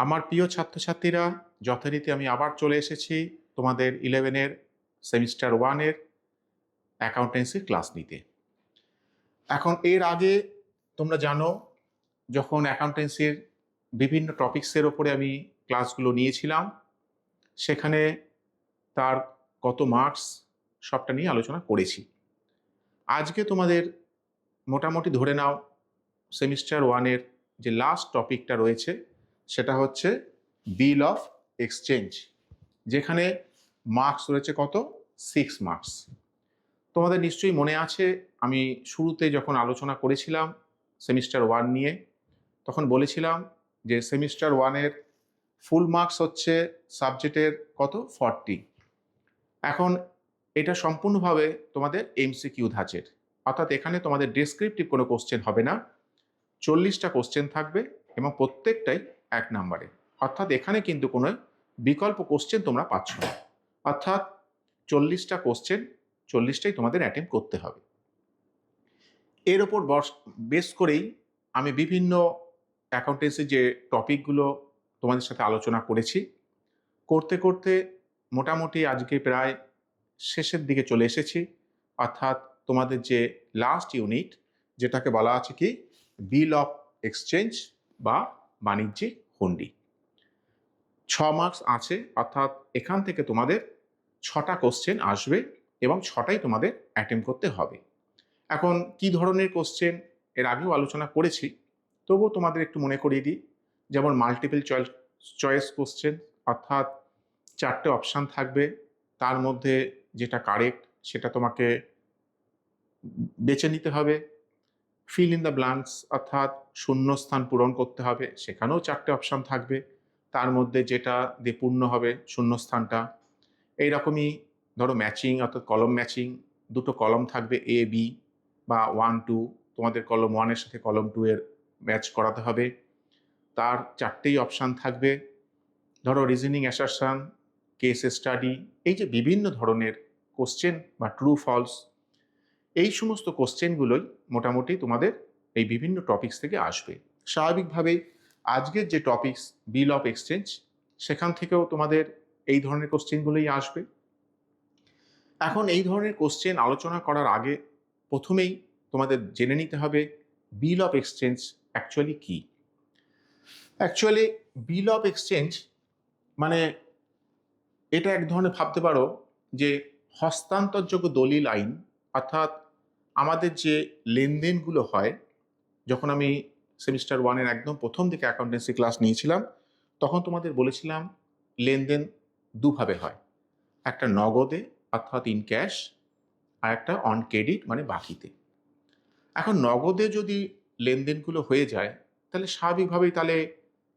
আমার প্রিয় ছাত্রছাত্রীরা, যথারীতি আমি আবার চলে এসেছি তোমাদের 11 এর সেমিস্টার 1 এর অ্যাকাউন্টেন্সি ক্লাস নিতে। এখন এর আগে তোমরা জানো, যখন অ্যাকাউন্টেন্সির বিভিন্ন টপিকসের ওপরে আমি ক্লাসগুলো নিয়েছিলাম, সেখানে তার কত মার্কস সবটা নিয়ে আলোচনা করেছি। আজকে তোমাদের মোটামুটি ধরে নাও সেমিস্টার 1 এর যে লাস্ট টপিকটা রয়েছে সেটা হচ্ছে বিল অফ এক্সচেঞ্জ, যেখানে মার্কস রয়েছে কত? 6 মার্কস। তোমাদের নিশ্চয়ই মনে আছে, আমি শুরুতে যখন আলোচনা করেছিলাম সেমিস্টার 1 নিয়ে, তখন বলেছিলাম যে সেমিস্টার 1 এর ফুল মার্কস হচ্ছে সাবজেক্টের কত? 40। এখন এটা সম্পূর্ণভাবে তোমাদের এমসিকিউ ধাঁচের, অর্থাৎ এখানে তোমাদের ডেসক্রিপটিভ কোনো কোশ্চেন হবে না। 40টা কোশ্চেন থাকবে এবং প্রত্যেকটাই 1 নাম্বারে, অর্থাৎ এখানে কিন্তু কোনো বিকল্প কোশ্চেন তোমরা পাচ্ছ না। অর্থাৎ 40টা কোশ্চেন, 40টাই তোমাদের অ্যাটেম্প করতে হবে। এর ওপর বেস করেই আমি বিভিন্ন অ্যাকাউন্টেন্সির যে টপিকগুলো তোমাদের সাথে আলোচনা করেছি, করতে করতে মোটামুটি আজকে প্রায় শেষের দিকে চলে এসেছি। অর্থাৎ তোমাদের যে লাস্ট ইউনিট, যেটাকে বলা আছে কি বিল অফ এক্সচেঞ্জ বা বাণিজ্যিক হুন্ডি, 6 মার্কস আছে। অর্থাৎ এখান থেকে তোমাদের 6টা কোশ্চেন আসবে এবং 6টাই তোমাদের অ্যাটেম্প করতে হবে। এখন কি ধরনের কোশ্চেন এর আগেও আলোচনা করেছি, তবুও তোমাদের একটু মনে করিয়ে দিই। যেমন মাল্টিপল চয়েস কোশ্চেন, অর্থাৎ 4টে অপশান থাকবে, তার মধ্যে যেটা কারেক্ট সেটা তোমাকে বেছে নিতে হবে। ফিল ইন দ্য ব্ল্যাঙ্কস, অর্থাৎ শূন্যস্থান পূরণ করতে হবে, সেখানেও 4টে অপশান থাকবে, তার মধ্যে যেটা দিয়ে পূর্ণ হবে শূন্যস্থানটা। এইরকমই ধরো ম্যাচিং, অর্থাৎ কলম ম্যাচিং, 2টো কলম থাকবে এ বি বা 1 2, তোমাদের কলম 1 এর সাথে কলম 2 এর ম্যাচ করাতে হবে, তার 4টেই অপশান থাকবে। ধরো রিজনিং অ্যাসারশন, কেস স্টাডি, এই যে বিভিন্ন ধরনের কোশ্চেন বা ট্রু ফলস, এই সমস্ত কোশ্চেনগুলোই মোটামুটি তোমাদের এই বিভিন্ন টপিকস থেকে আসবে। স্বাভাবিকভাবেই আজকের যে টপিকস বিল অফ এক্সচেঞ্জ, সেখান থেকেও তোমাদের এই ধরনের কোশ্চেনগুলোই আসবে। এখন এই ধরনের কোশ্চেন আলোচনা করার আগে প্রথমেই তোমাদের জেনে নিতে হবে বিল অফ এক্সচেঞ্জ অ্যাকচুয়ালি কি। অ্যাকচুয়ালি বিল অফ এক্সচেঞ্জ মানে এটা এক ধরনের ভাবতে পারো যে হস্তান্তরযোগ্য দলিল আইন। অর্থাৎ আমাদের যে লেনদেনগুলো হয়, যখন আমি সেমিস্টার 1 এর একদম প্রথম দিকে অ্যাকাউন্টেন্সি ক্লাস নিয়েছিলাম, তখন তোমাদের বলেছিলাম লেনদেন দুভাবে হয়, একটা নগদে অর্থাৎ ইন ক্যাশ, আর একটা অন ক্রেডিট মানে বাকিতে। এখন নগদে যদি লেনদেনগুলো হয়ে যায়, তাহলে স্বাভাবিকভাবেই তাহলে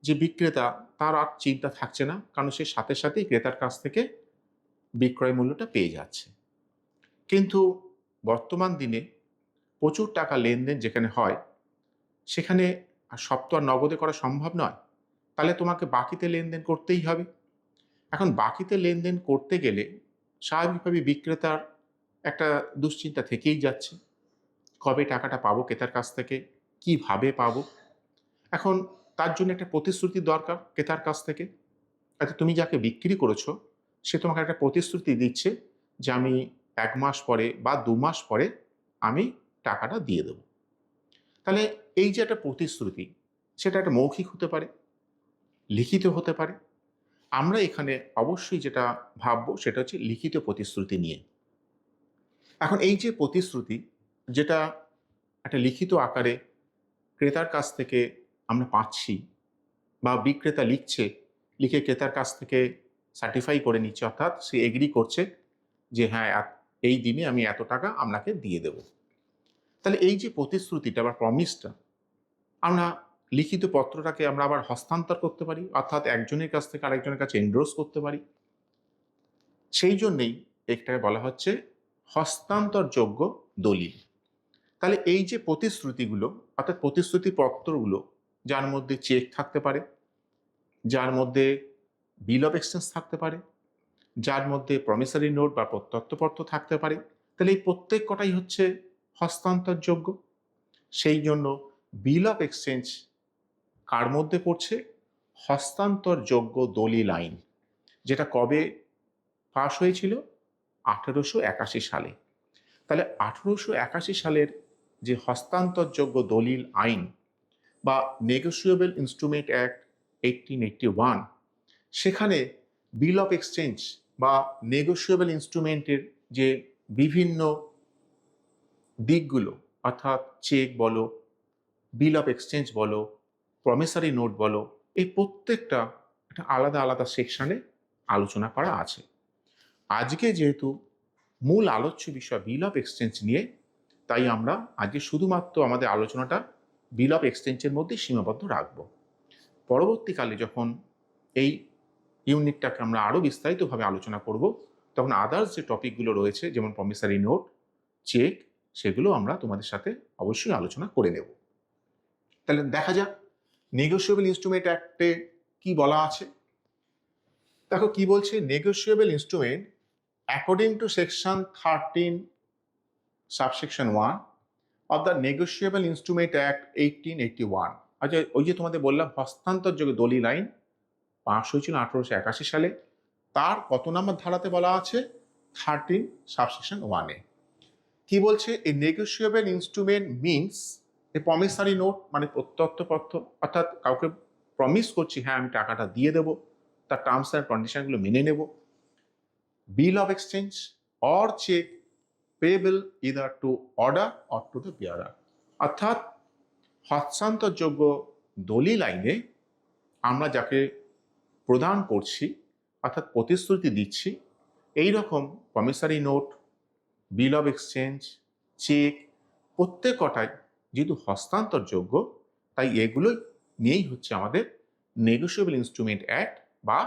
যে বিক্রেতা, তার আর চিন্তা থাকছে না, কারণ সে সাথে সাথেই ক্রেতার কাছ থেকে বিক্রয় মূল্যটা পেয়ে যাচ্ছে। কিন্তু বর্তমান দিনে প্রচুর টাকা লেনদেন যেখানে হয়, সেখানে আর সব তো আর নগদে করা সম্ভব নয়, তাহলে তোমাকে বাকিতে লেনদেন করতেই হবে। এখন বাকিতে লেনদেন করতে গেলে স্বাভাবিকভাবে বিক্রেতার একটা দুশ্চিন্তা থেকেই যাচ্ছে, কবে টাকাটা পাবো ক্রেতার কাছ থেকে, কিভাবে পাবো। এখন তার জন্য একটা প্রতিশ্রুতি দরকার ক্রেতার কাছ থেকে। আচ্ছা, তুমি যাকে বিক্রি করেছো, সে তোমাকে একটা প্রতিশ্রুতি দিচ্ছে যে আমি 1 মাস পরে বা 2 মাস পরে আমি টাকাটা দিয়ে দেবো। তাহলে এই যে একটা প্রতিশ্রুতি, সেটা একটা মৌখিক হতে পারে, লিখিত হতে পারে। আমরা এখানে অবশ্যই যেটা ভাববো সেটা হচ্ছে লিখিত প্রতিশ্রুতি নিয়ে। এখন এই যে প্রতিশ্রুতি, যেটা একটা লিখিত আকারে ক্রেতার কাছ থেকে আমরা পাচ্ছি, বা বিক্রেতা লিখছে, লিখে ক্রেতার কাছ থেকে সার্টিফাই করে নিচ্ছে, অর্থাৎ সে এগ্রি করছে যে হ্যাঁ এই দিনে আমি এত টাকা আপনাকে দিয়ে দেব। তাহলে এই যে প্রতিশ্রুতিটা বা প্রমিসটা, আমরা লিখিত পত্রটাকে আমরা আবার হস্তান্তর করতে পারি, অর্থাৎ একজনের কাছ থেকে আরেকজনের কাছে এন্ডোর্স করতে পারি। সেই জন্যেই এটাকে বলা হচ্ছে হস্তান্তরযোগ্য দলিল। তাহলে এই যে প্রতিশ্রুতিগুলো, অর্থাৎ প্রতিশ্রুতি পত্রগুলো, যার মধ্যে চেক থাকতে পারে, যার মধ্যে বিল অফ এক্সচেঞ্জ থাকতে পারে, যার মধ্যে প্রমিসারি নোট বা প্রত্যর্থপত্র থাকতে পারে, তাহলে এই প্রত্যেক কটাই হচ্ছে হস্তান্তরযোগ্য। সেই জন্য বিল অফ এক্সচেঞ্জ কার মধ্যে পড়ছে? হস্তান্তরযোগ্য দলিল আইন, যেটা কবে পাশ হয়েছিল? 1881 সালে। তাহলে 1881 সালের যে হস্তান্তরযোগ্য দলিল আইন বা নেগোশিয়েবল ইনস্ট্রুমেন্ট অ্যাক্ট 1881, সেখানে বিল অফ এক্সচেঞ্জ বা নেগোশিয়েবল ইনস্ট্রুমেন্টের যে বিভিন্ন দিকগুলো, অর্থাৎ চেক বলো, বিল অফ এক্সচেঞ্জ বলো, প্রমিসারি নোট বলো, এই প্রত্যেকটা একটা আলাদা আলাদা সেকশনে আলোচনা করা আছে। আজকে যেহেতু মূল আলোচ্য বিষয় বিল অফ এক্সচেঞ্জ নিয়ে, তাই আমরা আজকে শুধুমাত্র আমাদের আলোচনাটা বিল অফ এক্সচেঞ্জের মধ্যে সীমাবদ্ধ রাখব। পরবর্তীকালে যখন এই ইউনিটটাকে আমরা আরও বিস্তারিতভাবে আলোচনা করব, তখন আদার্স যে টপিকগুলো রয়েছে যেমন প্রমিসারি নোট, চেক, সেগুলো আমরা তোমাদের সাথে অবশ্যই আলোচনা করে নেব। তাহলে দেখা যাক নেগোশিয়েবল ইনস্ট্রুমেন্ট অ্যাক্টে কি বলা আছে। দেখো কি বলছে, negotiable instrument according to section 13 subsection 1 of the negotiable instrument act 1881। আচ্ছা, ওই যে তোমাদের বললাম হস্তান্তরযোগ্য দলিল আইন পাশ হয়েছিল 1881 সালে, তার কত নম্বর ধারাতে বলা আছে? 13 সাবসেকশন 1-এ কি বলছে? এ negotiable instrument means a প্রমিসারি note, মানে প্রত্যর্থপত্র, অর্থাৎ কাউকে প্রমিস করছি হ্যাঁ আমি টাকাটা দিয়ে দেবো, তার টার্মস অ্যান্ড কন্ডিশনগুলো মেনে নেব। Bill of exchange or cheque payable either to order or to the bearer, অর্থাৎ হস্তান্তরযোগ্য দলিল আইনে আমরা যাকে প্রদান করছি অর্থাৎ প্রতিশ্রুতি দিচ্ছি, এই রকম promissory note, bill of exchange, cheque প্রত্যেক কটাই যেহেতু হস্তান্তরযোগ্য, তাই এগুলোই নিয়েই হচ্ছে আমাদের নেগোশিয়েবল ইনস্ট্রুমেন্ট অ্যাক্ট বা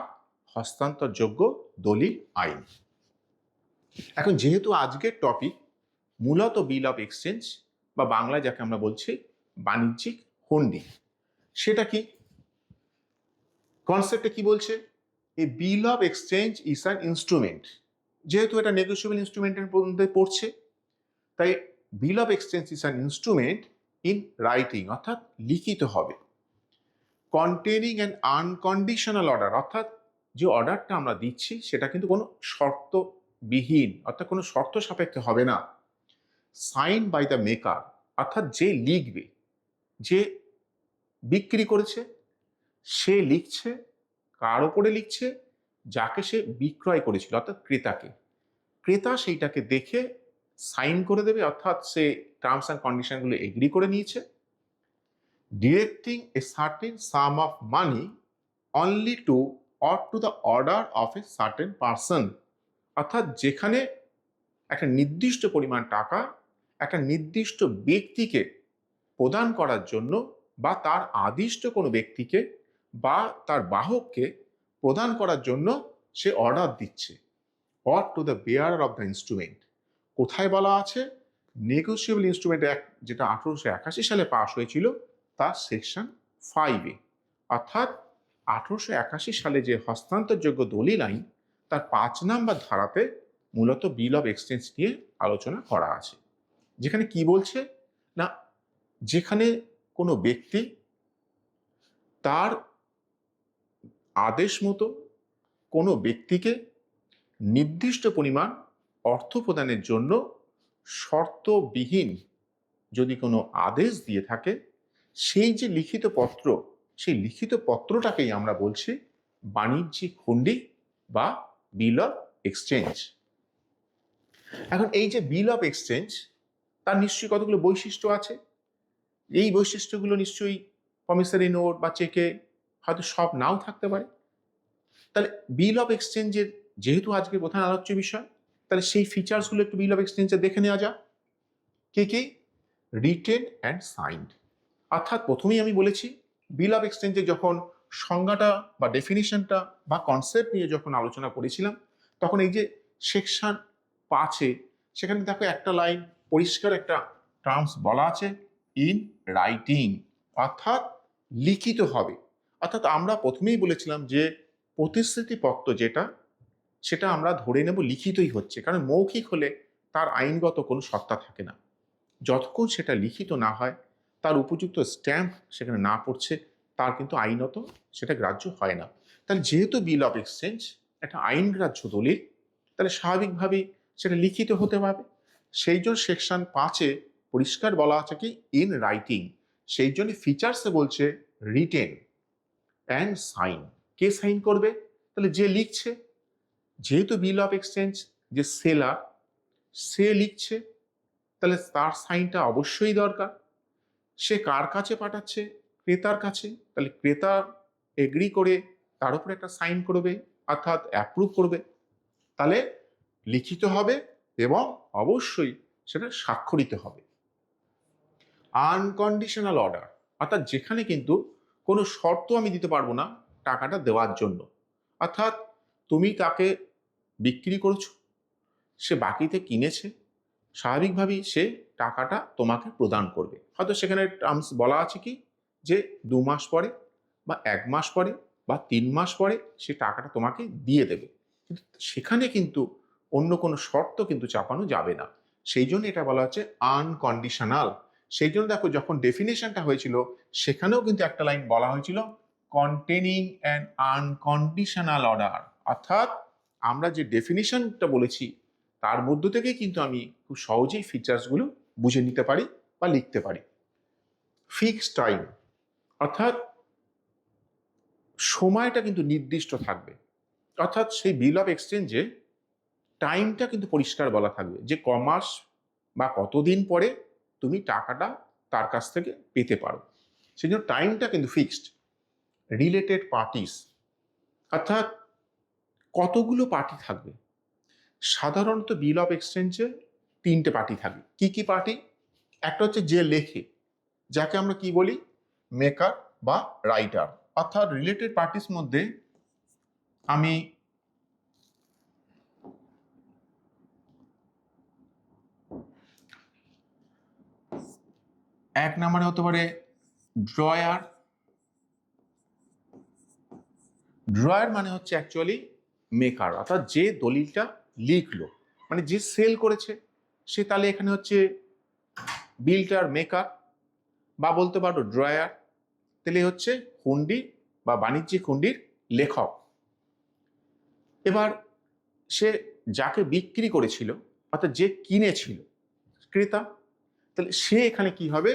হস্তান্তরযোগ্য দলিল আইন। এখন যেহেতু আজকের টপিক মূলত বিল অফ এক্সচেঞ্জ বা বাংলায় যাকে আমরা বলছি বাণিজ্যিক হুন্ডি, সেটা কি কনসেপ্টে কি বলছে? A bill of exchange is an instrument, যেহেতু এটা নেগোশিয়েবল ইনস্ট্রুমেন্টের মধ্যে পড়ছে, তাই bill of exchange is an instrument in writing, অর্থাৎ লিখিত হবে, কন্টেনিং অ্যান আনকন্ডিশনাল অর্ডার, অর্থাৎ যে অর্ডারটা আমরা দিচ্ছি সেটা কিন্তু কোনো শর্তবিহীন, অর্থাৎ কোনো শর্ত সাপেক্ষে হবে না, সাইন বাই দ্য মেকার, অর্থাৎ যে লিখবে, যে বিক্রি করেছে সে লিখছে, কার ওপরে লিখছে? যাকে সে বিক্রয় করেছিল, অর্থাৎ ক্রেতাকে। ক্রেতা সেইটাকে দেখে সাইন করে দেবে, অর্থাৎ সে টার্মস অ্যান্ড কন্ডিশনগুলো এগ্রি করে নিয়েছে। Directing a certain sum of money only to or to the order of a certain person, অর্থাৎ যেখানে একটা নির্দিষ্ট পরিমাণ টাকা একটা নির্দিষ্ট ব্যক্তিকে প্রদান করার জন্য বা তার আদিষ্ট কোনো ব্যক্তিকে বা তার বাহককে প্রদান করার জন্য সে অর্ডার দিচ্ছে, or to the bearer of the instrument. কোথায় বলা আছে? নেগোশিয়েবল ইনস্ট্রুমেন্ট অ্যাক্ট, যেটা 1881 সালে পাশ হয়েছিল, তার সেকশন 5-এ, অর্থাৎ 1881 সালে যে হস্তান্তরযোগ্য দলিল আইন তার 5 নম্বর ধারাতে মূলত বিল অফ এক্সচেঞ্জ নিয়ে আলোচনা করা আছে। যেখানে কি বলছে না, যেখানে কোনো ব্যক্তি তার আদেশ মতো কোনো ব্যক্তিকে নির্দিষ্ট পরিমাণ অর্থ প্রদানের জন্য শর্তবিহীন যদি কোনো আদেশ দিয়ে থাকে, সেই যে লিখিত পত্র, সেই লিখিত পত্রটাকেই আমরা বলছি বাণিজ্যিক হুন্ডি বা বিল অফ এক্সচেঞ্জ। এখন এই যে বিল অফ এক্সচেঞ্জ, তার নিশ্চয়ই কতগুলো বৈশিষ্ট্য আছে। এই বৈশিষ্ট্যগুলো নিশ্চয়ই প্রমিসারি নোট বা চেকে হয়তো সব নাও থাকতে পারে। তাহলে বিল অফ এক্সচেঞ্জের যেহেতু আজকে প্রধান আলোচ্য বিষয়, তাহলে সেই ফিচার্সগুলো একটু বিল অফ এক্সচেঞ্জে দেখে নেওয়া যাক। কি কি? রিটেন অ্যান্ড সাইন্ড, অর্থাৎ প্রথমেই আমি বলেছি বিল অফ এক্সচেঞ্জে যখন সংজ্ঞাটা বা ডেফিনিশনটা বা কনসেপ্ট নিয়ে যখন আলোচনা করেছিলাম, তখন এই যে সেকশন 5-এ সেখানে দেখো একটা লাইন পরিষ্কার একটা টার্মস বলা আছে, ইন রাইটিং, অর্থাৎ লিখিত হবে। অর্থাৎ আমরা প্রথমেই বলেছিলাম যে প্রতিশ্রুতিপত্র যেটা, সেটা আমরা ধরে নেব লিখিতই হচ্ছে, কারণ মৌখিক হলে তার আইনগত কোনো সত্তা থাকে না। যতক্ষণ সেটা লিখিত না হয়, তার উপযুক্ত স্ট্যাম্প সেখানে না পড়ছে, তার কিন্তু আইনত সেটা গ্রাহ্য হয় না। তাহলে যেহেতু বিল অফ এক্সচেঞ্জ একটা আইনগ্রাহ্য দলিল, তাহলে স্বাভাবিকভাবেই সেটা লিখিত হতে পারবে। সেই জন্য সেকশন 5-এ পরিষ্কার বলা আছে কি ইন রাইটিং, সেই জন্য ফিচার্সে বলছে রিটেন অ্যান্ড সাইন। কে সাইন করবে? তাহলে যে লিখছে, যেহেতু বিল অফ এক্সচেঞ্জ যে সেলার সে লিখছে, তাহলে তার সাইনটা অবশ্যই দরকার। সে কার কাছে পাঠাচ্ছে? ক্রেতার কাছে। তাহলে ক্রেতা এগ্রি করে তার উপরে একটা সাইন করবে, অর্থাৎ অ্যাপ্রুভ করবে। তাহলে লিখিত হবে এবং অবশ্যই সেটা স্বাক্ষরিত হবে। আনকন্ডিশনাল অর্ডার, অর্থাৎ যেখানে কিন্তু কোনো শর্ত আমি দিতে পারবো না টাকাটা দেওয়ার জন্য। অর্থাৎ তুমি তাকে বিক্রি করেছো, সে বাকিতে কিনেছে, স্বাভাবিকভাবেই সে টাকাটা তোমাকে প্রদান করবে। হয়তো সেখানে টার্মস বলা আছে কি যে 2 মাস পরে বা 1 মাস পরে বা 3 মাস পরে সে টাকাটা তোমাকে দিয়ে দেবে, কিন্তু সেখানে কিন্তু অন্য কোনো শর্ত কিন্তু চাপানো যাবে না। সেই জন্য এটা বলা হচ্ছে আনকন্ডিশনাল। সেই জন্য দেখো যখন ডেফিনেশনটা হয়েছিল সেখানেও কিন্তু একটা লাইন বলা হয়েছিল কন্টেনিং অ্যান আনকন্ডিশনাল অর্ডার। অর্থাৎ আমরা যে ডেফিনেশনটা বলেছি তার মধ্য থেকেই কিন্তু আমি খুব সহজেই ফিচার্সগুলো বুঝে নিতে পারি বা লিখতে পারি। ফিক্সড টাইম, অর্থাৎ সময়টা কিন্তু নির্দিষ্ট থাকবে। অর্থাৎ সেই বিল অফ এক্সচেঞ্জে টাইমটা কিন্তু পরিষ্কার বলা থাকবে যে ক মাস বা কতদিন পরে তুমি টাকাটা তার কাছ থেকে পেতে পারো, সেই জন্য টাইমটা কিন্তু ফিক্সড। রিলেটেড পার্টিস, অর্থাৎ কতগুলো পার্টি থাকবে। সাধারণত বিল অফ এক্সচেঞ্জে 3টে পার্টি থাকবে। কি কি পার্টি? একটা হচ্ছে যে লেখে, যাকে আমরা কি বলি মেকার বা রাইটার। অর্থাৎ রিলেটেড পার্টিস মধ্যে আমি এক নম্বরে হতে পারে ড্রয়ার। ড্রয়ার মানে হচ্ছে অ্যাকচুয়ালি মেকার, অর্থাৎ যে দলিলটা লিখলো, মানে যে সেল করেছে সে, তাহলে এখানে হচ্ছে বিলটার মেকার বা বলতে পারো ড্রয়ার। তাহলে হচ্ছে হুন্ডি বা বাণিজ্যিক হুন্ডির লেখক। এবার সে যাকে বিক্রি করেছিল, অর্থাৎ যে কিনেছিল ক্রেতা, তাহলে সে এখানে কি হবে?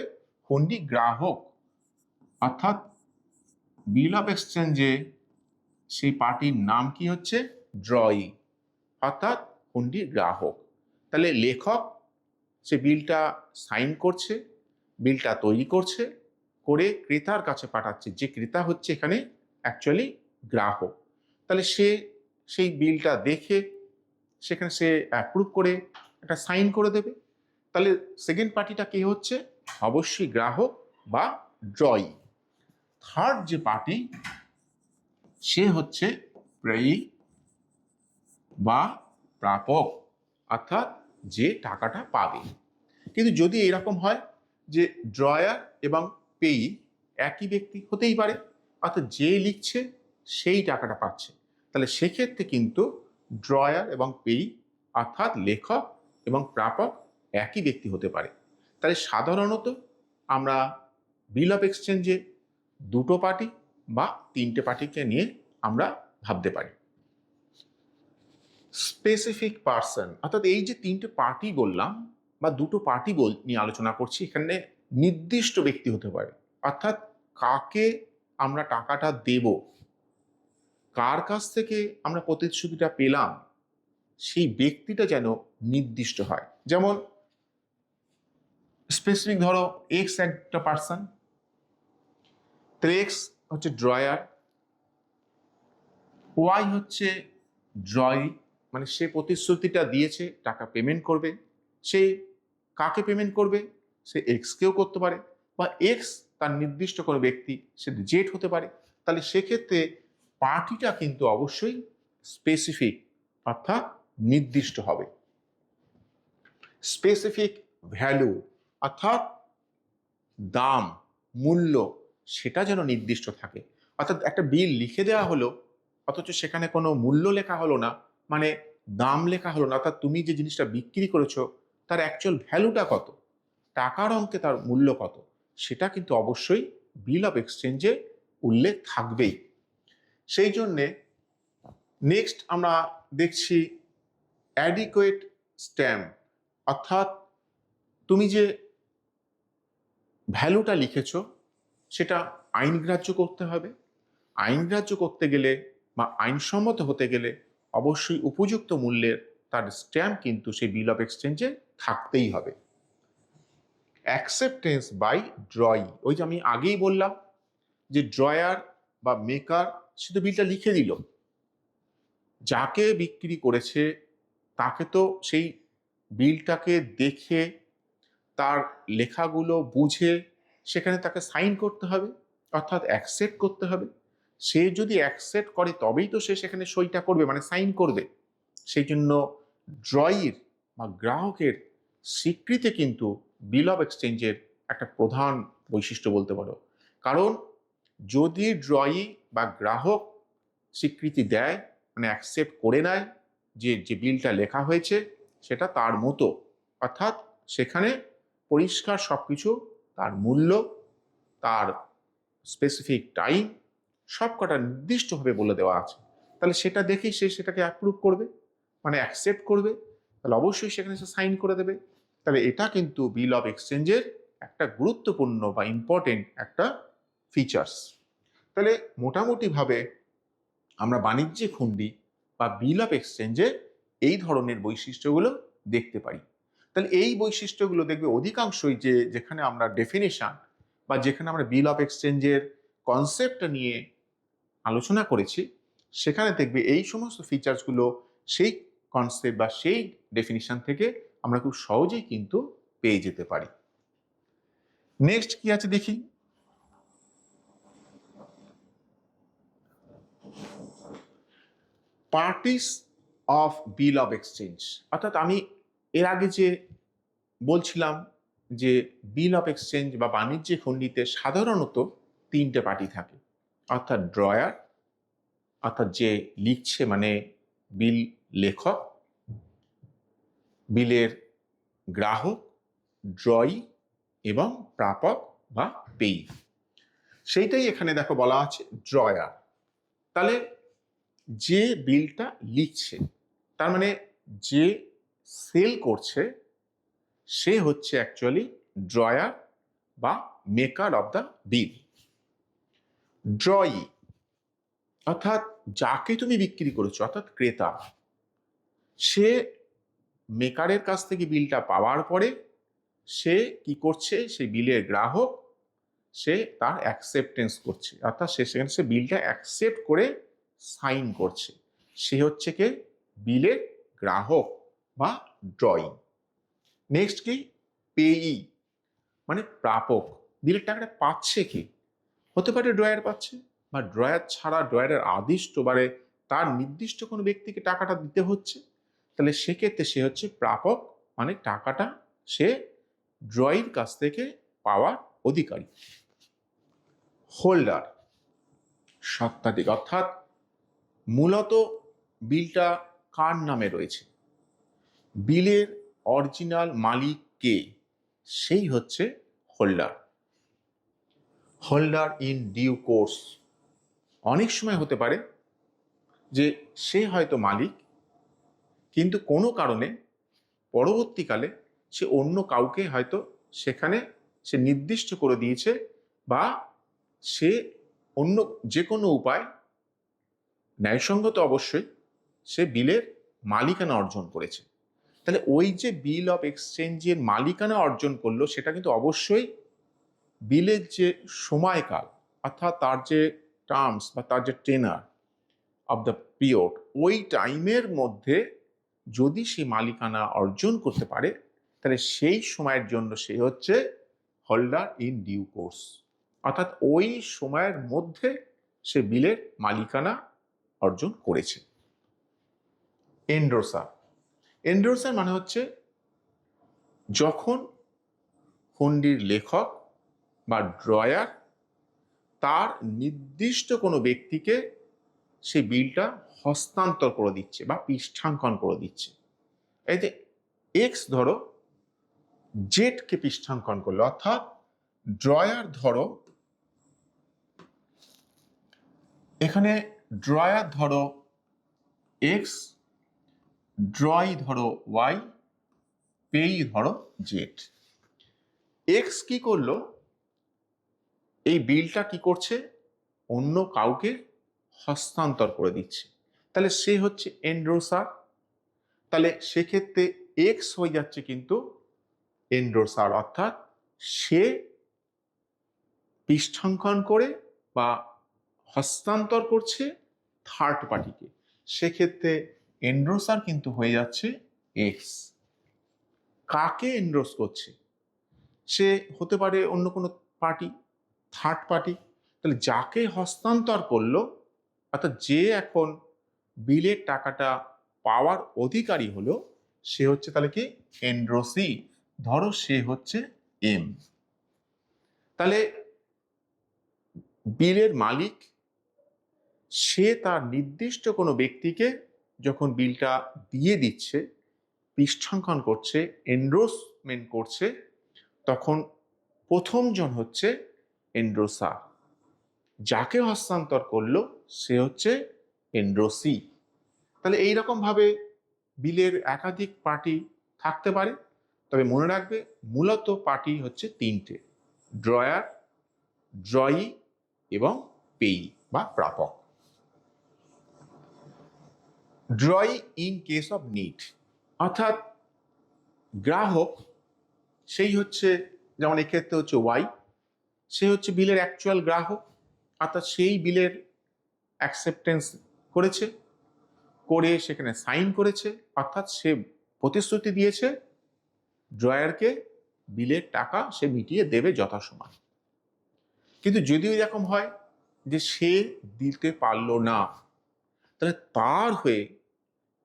হুন্ডি গ্রাহক। অর্থাৎ বিল অফ এক্সচেঞ্জে সেই পার্টির নাম কি হচ্ছে? ড্রয়ি, অর্থাৎ হুন্ডি গ্রাহক। তাহলে লেখক সে বিলটা সাইন করছে, বিলটা তৈরি করছে, করে ক্রেতার কাছে পাঠাচ্ছে, যে ক্রেতা হচ্ছে এখানে অ্যাকচুয়ালি গ্রাহক। তাহলে সে সেই বিলটা দেখে সেখানে সে অ্যাপ্রুভ করে একটা সাইন করে দেবে। তাহলে সেকেন্ড পার্টিটা কে হচ্ছে? অবশ্যই গ্রাহক বা ড্রয়ি। থার্ড যে পার্টি সে হচ্ছে প্রেয়ী বা প্রাপক, অর্থাৎ যে টাকাটা পাবে। কিন্তু যদি এরকম হয় যে ড্রয়ার এবং পেয়ী একই ব্যক্তি হতেই পারে, অর্থাৎ যে লিখছে সেই টাকাটা পাচ্ছে, তাহলে সেক্ষেত্রে কিন্তু ড্রয়ার এবং পেয়ী অর্থাৎ লেখক এবং প্রাপক একই ব্যক্তি হতে পারে। তাহলে সাধারণত আমরা বিল অফ এক্সচেঞ্জে 2টো পার্টি বা 3টে পার্টিকে নিয়ে আমরা ভাবতে পারি। স্পেসিফিক পার্সন, অর্থাৎ এই যে 3টে পার্টি বললাম বা 2টো পার্টি নিয়ে আলোচনা করছি, এখানে নির্দিষ্ট ব্যক্তি হতে পারে। অর্থাৎ কাকে আমরা টাকাটা দেব, কার কাছ থেকে আমরা প্রতিশ্রুতিটা পেলাম, সেই ব্যক্তিটা যেন নির্দিষ্ট হয়। যেমন স্পেসিফিক ধরো এক্স একটা পার্সন, এক্স হচ্ছে ড্রয়ার, ওয়াই হচ্ছে ড্রয়ি, মানে সে প্রতিশ্রুতিটা দিয়েছে টাকা পেমেন্ট করবে। সে কাকে পেমেন্ট করবে? সে এক্সকেও করতে পারে, বা এক্স তার নির্দিষ্ট কোনো ব্যক্তি, সে জেড হতে পারে। তাহলে সেক্ষেত্রে পার্টিটা কিন্তু অবশ্যই স্পেসিফিক, অর্থাৎ নির্দিষ্ট হবে। স্পেসিফিক ভ্যালু, অর্থাৎ দাম, মূল্য, সেটা যেন নির্দিষ্ট থাকে। অর্থাৎ একটা বিল লিখে দেওয়া হলো অথচ সেখানে কোনো মূল্য লেখা হলো না, মানে দাম লেখা হলো না, অর্থাৎ তুমি যে জিনিসটা বিক্রি করেছো তার অ্যাকচুয়াল ভ্যালুটা কত, টাকার অঙ্কে তার মূল্য কত, সেটা কিন্তু অবশ্যই বিল অফ এক্সচেঞ্জে উল্লেখ থাকবেই। সেই জন্যে নেক্সট আমরা দেখছি অ্যাডিকুয়েট স্ট্যাম্প, অর্থাৎ তুমি যে ভ্যালুটা লিখেছ সেটা আইনগ্রাহ্য করতে হবে। আইনগ্রাহ্য করতে গেলে বা আইনসম্মত হতে গেলে অবশ্যই উপযুক্ত মূল্যের তার স্ট্যাম্প কিন্তু সেই বিল অফ এক্সচেঞ্জে থাকতেই হবে। অ্যাকসেপ্টেন্স বাই ড্রয়ি, ওই যে আমি আগেই বললাম যে ড্রয়ার বা মেকার সে তো বিলটা লিখে দিল, যাকে বিক্রি করেছে তাকে তো সেই বিলটাকে দেখে তার লেখাগুলো বুঝে সেখানে তাকে সাইন করতে হবে, অর্থাৎ অ্যাকসেপ্ট করতে হবে। সে যদি অ্যাকসেপ্ট করে তবেই তো সে সেখানে সইটা করবে, মানে সাইন করবে। সেই জন্য ড্রয়ির বা গ্রাহকের স্বীকৃতি কিন্তু বিল অফ এক্সচেঞ্জের একটা প্রধান বৈশিষ্ট্য বলতে পারো। কারণ যদি ড্রয়ি বা গ্রাহক স্বীকৃতি দেয়, মানে অ্যাকসেপ্ট করে নেয় যে যে বিলটা লেখা হয়েছে সেটা তার মতো, অর্থাৎ সেখানে পরিষ্কার সবকিছু, তার মূল্য, তার স্পেসিফিক টাইম সব কটা নির্দিষ্টভাবে বলে দেওয়া আছে, তাহলে সেটা দেখেই সে সেটাকে অ্যাপ্রুভ করবে, মানে অ্যাকসেপ্ট করবে, তাহলে অবশ্যই সেখানে সে সাইন করে দেবে। তাহলে এটা কিন্তু বিল অফ এক্সচেঞ্জের একটা গুরুত্বপূর্ণ বা ইম্পর্টেন্ট একটা ফিচার্স। তাহলে মোটামুটিভাবে আমরা বাণিজ্যিক হুন্ডি বা বিল অফ এক্সচেঞ্জে এই ধরনের বৈশিষ্ট্যগুলো দেখতে পারি। তাহলে এই বৈশিষ্ট্যগুলো দেখবে অধিকাংশই যে যেখানে আমরা ডেফিনেশন বা যেখানে আমরা বিল অফ এক্সচেঞ্জের কনসেপ্টটা নিয়ে আলোচনা করেছি, সেখানে দেখবে এই সমস্ত ফিচার্সগুলো সেই কনসেপ্ট বা সেই ডেফিনিশন থেকে আমরা খুব সহজেই কিন্তু পেয়ে যেতে পারি। নেক্সট কি আছে দেখি। Parties of bill of exchange, অর্থাৎ আমি এর আগে যে বলছিলাম যে বিল অফ এক্সচেঞ্জ বা বাণিজ্যিক হুন্ডিতে সাধারণত তিনটে পার্টি থাকে, অর্থাৎ ড্রয়ার, অর্থাৎ যে লিখছে মানে বিল লেখক, বিলের গ্রাহক ড্রয়ি এবং প্রাপক বা পেয়ী। সেইটাই এখানে দেখো বলা আছে ড্রয়ার। তাহলে যে বিলটা লিখছে, তার মানে যে সেল করছে সে হচ্ছে অ্যাকচুয়ালি ড্রয়ার বা মেকার অফ দ্য বিল। ড্রয়ি অর্থাৎ যাকে তুমি বিক্রি করেছো, অর্থাৎ ক্রেতা, সে মেকারের কাছ থেকে বিলটা পাওয়ার পরে সে কি করছে, সেই বিলের গ্রাহক, সে তার অ্যাকসেপ্টেন্স করছে, অর্থাৎ সে সেখানে সে বিলটা অ্যাকসেপ্ট করে সাইন করছে, সে হচ্ছে কে বিলের গ্রাহক বা ড্রয়িং। নেক্সট কি পেয়ি, মানে প্রাপক, বিলের টাকাটা পাচ্ছে কি, হতে পারে ড্রয়ার পাচ্ছে বা ড্রয়ার ছাড়া ড্রয়ারের আদিষ্ট মানে তার নির্দিষ্ট কোনো ব্যক্তিকে টাকাটা দিতে হচ্ছে, তাহলে সেক্ষেত্রে সে হচ্ছে প্রাপক, মানে টাকাটা সে ড্রয়ির কাছ থেকে পাওয়ার অধিকারী। হোল্ডার সত্ত্বাধিক, অর্থাৎ মূলত বিলটা কার নামে রয়েছে, বিলের অরিজিনাল মালিক কে, সেই হচ্ছে holder. Holder in due course, অনেক সময় হতে পারে যে সে হয়তো মালিক, কিন্তু কোনো কারণে পরবর্তীকালে সে অন্য কাউকে হয়তো সেখানে সে নির্দিষ্ট করে দিয়েছে, বা সে অন্য যে কোনো উপায়, ন্যায়সঙ্গত অবশ্যই, সে বিলের মালিকানা অর্জন করেছে। তাহলে ওই যে বিল অফ এক্সচেঞ্জের মালিকানা অর্জন করলো সেটা কিন্তু অবশ্যই বিলের যে সময়কাল, অর্থাৎ তার যে টার্মস বা তার যে টেনার অফ দ্য পিরিয়ড, ওই টাইমের মধ্যে যদি সে মালিকানা অর্জন করতে পারে, তাহলে সেই সময়ের জন্য সে হচ্ছে হোল্ডার ইন ডিউ কোর্স, অর্থাৎ ওই সময়ের মধ্যে সে বিলের মালিকানা অর্জন করেছে। এন্ডোর্সার, এন্ডোর্সার মানে হচ্ছে যখন হুন্ডির লেখক বা ড্রয়ার তার নির্দিষ্ট কোনো ব্যক্তিকে সেই বিলটা হস্তান্তর করে দিচ্ছে বা পৃষ্ঠাঙ্কন করে দিচ্ছে। এই যে এক্স ধরো জেডকে পৃষ্ঠাঙ্কন করলো, অর্থাৎ ড্রয়ার ধরো এখানে ড্রয়ার ধরো এক্স, ড্রয় ধরো ওয়াই, পেই ধরো জেড। এক্স কি করলো, এই বিলটা কি করছে, অন্য কাউকে হস্তান্তর করে দিচ্ছে, তাহলে সে হচ্ছে এন্ড্রোসার। তাহলে সেক্ষেত্রে এক্স হয়ে যাচ্ছে কিন্তু এন্ড্রোসার, অর্থাৎ সে পৃষ্ঠাঙ্কন করে বা হস্তান্তর করছে থার্ড পার্টিকে, সেক্ষেত্রে এন্ড্রোসার কিন্তু হয়ে যাচ্ছে এক্স। কাকে এন্ড্রোস করছে, সে হতে পারে অন্য কোনো পার্টি, থার্ড পার্টি। তাহলে যাকে হস্তান্তর করলো, অর্থাৎ যে এখন বিলের টাকাটা পাওয়ার অধিকারী হলো, সে হচ্ছে তাহলে কি এন্ড্রোসি। ধরো সে হচ্ছে এম। তাহলে বিলের মালিক সে তার নির্দিষ্ট কোনো ব্যক্তিকে যখন বিলটা দিয়ে দিচ্ছে, পৃষ্ঠাঙ্কন করছে, এন্ডোর্সমেন্ট করছে, তখন প্রথমজন হচ্ছে এন্ড্রোসার, যাকে হস্তান্তর করলো সে হচ্ছে এন্ড্রোসি। তাহলে এইরকম ভাবে বিলের একাধিক পার্টি থাকতে পারে, তবে মনে রাখবে মূলত পার্টি হচ্ছে তিনটে: ড্রয়ার, ড্রয়ি এবং পেই বা প্রাপক। ড্রয়ি ইন কেস অফ নিড, অর্থাৎ গ্রাহক সেই হচ্ছে, যেমন এক্ষেত্রে হচ্ছে ওয়াই, সে হচ্ছে বিলের অ্যাকচুয়াল গ্রাহক, অর্থাৎ সেই বিলের অ্যাকসেপ্টেন্স করেছে, করে সেখানে সাইন করেছে, অর্থাৎ সে প্রতিশ্রুতি দিয়েছে ড্রয়ারকে বিলের টাকা সে মিটিয়ে দেবে যথাসময়। কিন্তু যদিও এরকম হয় যে সে দিতে পারলো না, তাহলে তার হয়ে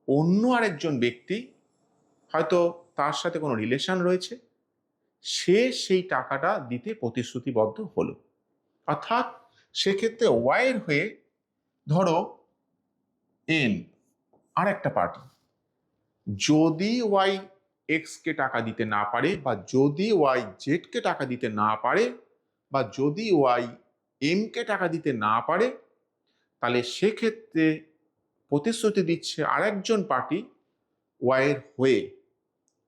অন্য আরেকজন ব্যক্তি, হয়তো তার সাথে কোনো রিলেশন রয়েছে, সে সেই টাকাটা দিতে প্রতিশ্রুতিবদ্ধ হলো। অর্থাৎ সেক্ষেত্রে ওয়াইয়ের হয়ে ধরো এন আর একটা পার্টি, যদি ওয়াই এক্স কে টাকা দিতে না পারে, বা যদি ওয়াই জেড কে টাকা দিতে না পারে, বা যদি ওয়াই এম কে টাকা দিতে না পারে, তাহলে সেক্ষেত্রে প্রতিশ্রুতি দিচ্ছে আরেকজন পার্টি ওয়াইয়ের হয়ে।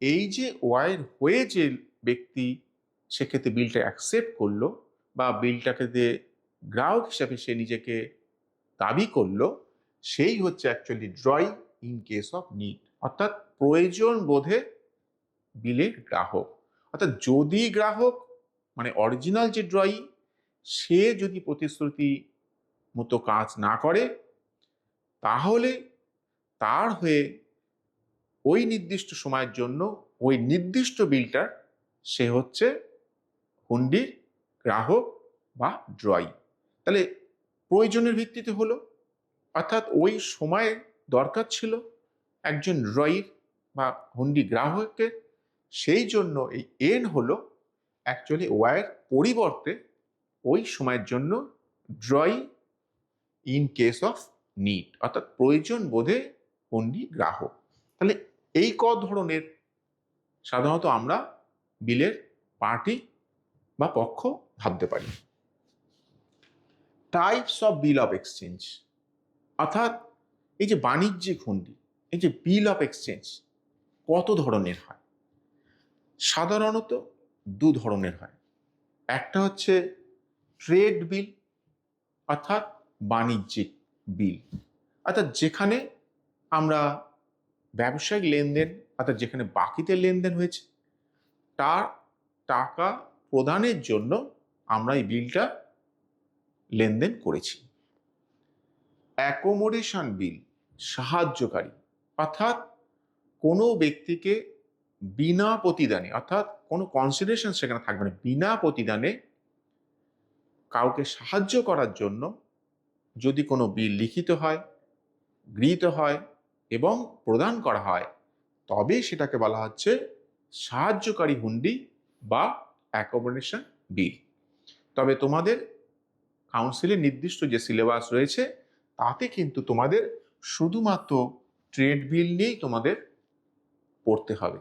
এই যে ওয়াইয়ের হয়ে যে ব্যক্তি সেক্ষেত্রে বিলটা অ্যাকসেপ্ট করলো, বা বিলটাকে যে গ্রাহক হিসাবে সে নিজেকে দাবি করলো, সেই হচ্ছে actually draw in case of need, অর্থাৎ প্রয়োজন বোধে বিলের গ্রাহক। অর্থাৎ যদি গ্রাহক মানে অরিজিনাল যে ড্রয়ি, সে যদি প্রতিশ্রুতি মতো কাজ না করে, তাহলে তার হয়ে ওই নির্দিষ্ট সময়ের জন্য ওই নির্দিষ্ট বিলটার সে হচ্ছে হুন্ডির গ্রাহক বা ড্রয়ি। তাহলে প্রয়োজনের ভিত্তিতে হলো, অর্থাৎ ওই সময়ে দরকার ছিল একজন ড্রয়ির বা হুন্ডি গ্রাহকের, সেই জন্য এই এন হলো অ্যাকচুয়ালি ওয়াইয়ের পরিবর্তে ওই সময়ের জন্য ড্রয়ি ইন কেস অফ নিড, অর্থাৎ প্রয়োজন বোধে হুন্ডি গ্রাহক। তাহলে এই ধরনের সাধারণত আমরা বিলের পার্টি বা পক্ষ ভাবতে পারি। Types of bill of exchange, অর্থাৎ এই যে বাণিজ্যিক হুন্ডি, এই যে বিল অফ এক্সচেঞ্জ কত ধরনের হয়? সাধারণত দু ধরনের হয়। একটা হচ্ছে ট্রেড বিল, অর্থাৎ বাণিজ্যিক বিল, অর্থাৎ যেখানে আমরা ব্যবসায়িক লেনদেন, অর্থাৎ যেখানে বাকিতে লেনদেন হয়েছে তার টাকা প্রদানের জন্য আমরা এই বিলটা লেনদেন করেছি। অ্যাকোমোডেশন বিল, সাহায্যকারী, অর্থাৎ কোনো ব্যক্তিকে বিনা প্রতিদানে, অর্থাৎ কোনো কনসিডারেশন সেখানে থাকবে না, বিনা প্রতিদানে কাউকে সাহায্য করার জন্য যদি কোনো বিল লিখিত হয়, গৃহীত হয় এবং প্রদান করা হয়, তবে সেটাকে বলা হচ্ছে সাহায্যকারী হুন্ডি বা অ্যাকোমোডেশন বিল। তবে তোমাদের কাউন্সিলের নির্দিষ্ট যে সিলেবাস রয়েছে তাতে কিন্তু তোমাদের শুধুমাত্র ট্রেড বিল নিয়েই তোমাদের পড়তে হবে,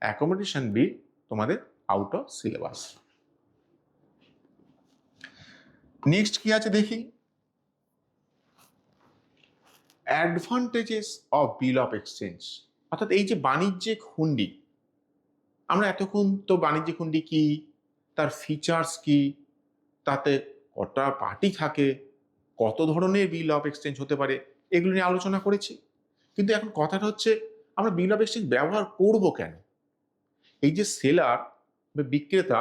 অ্যাকোমোডেশন বিল তোমাদের আউট অফ সিলেবাস। নেক্সট কি আছে দেখি। Advantages of bill of exchange, অর্থাৎ এই যে বাণিজ্যিক হুন্ডি, আমরা এতক্ষণ তো বাণিজ্যিক হুন্ডি কি, তার ফিচার্স কি, তাতে কটা পার্টি থাকে, কত ধরনের বিল অফ এক্সচেঞ্জ হতে পারে, এগুলো নিয়ে আলোচনা করেছি। কিন্তু এখন কথাটা হচ্ছে আমরা বিল অফ এক্সচেঞ্জ ব্যবহার করব কেন? এই যে সেলার বা বিক্রেতা,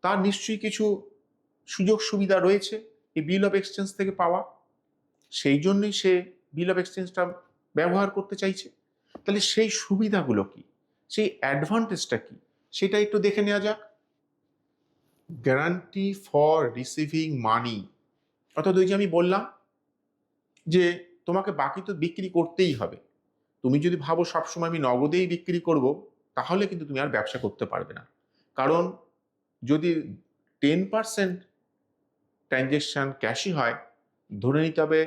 তার নিশ্চয়ই কিছু সুযোগ সুবিধা রয়েছে এই বিল অফ এক্সচেঞ্জ থেকে পাওয়া, সেই জন্যই সে বিল অফ এক্সচেঞ্জটা ব্যবহার করতে চাইছে। তাহলে সেই সুবিধাগুলো কি, সেই অ্যাডভান্টেজটা কি, সেটা একটু দেখে নেওয়া যাক। গ্যারান্টি ফর রিসিভিং মানি, অর্থাৎ ওই যে আমি বললাম যে তোমাকে বাকি তো বিক্রি করতেই হবে। তুমি যদি ভাবো সবসময় আমি নগদেই বিক্রি করব, তাহলে কিন্তু তুমি আর ব্যবসা করতে পারবে না। কারণ যদি 10% ট্রানজেকশন ক্যাশই হয়, ধরে নিতে হবে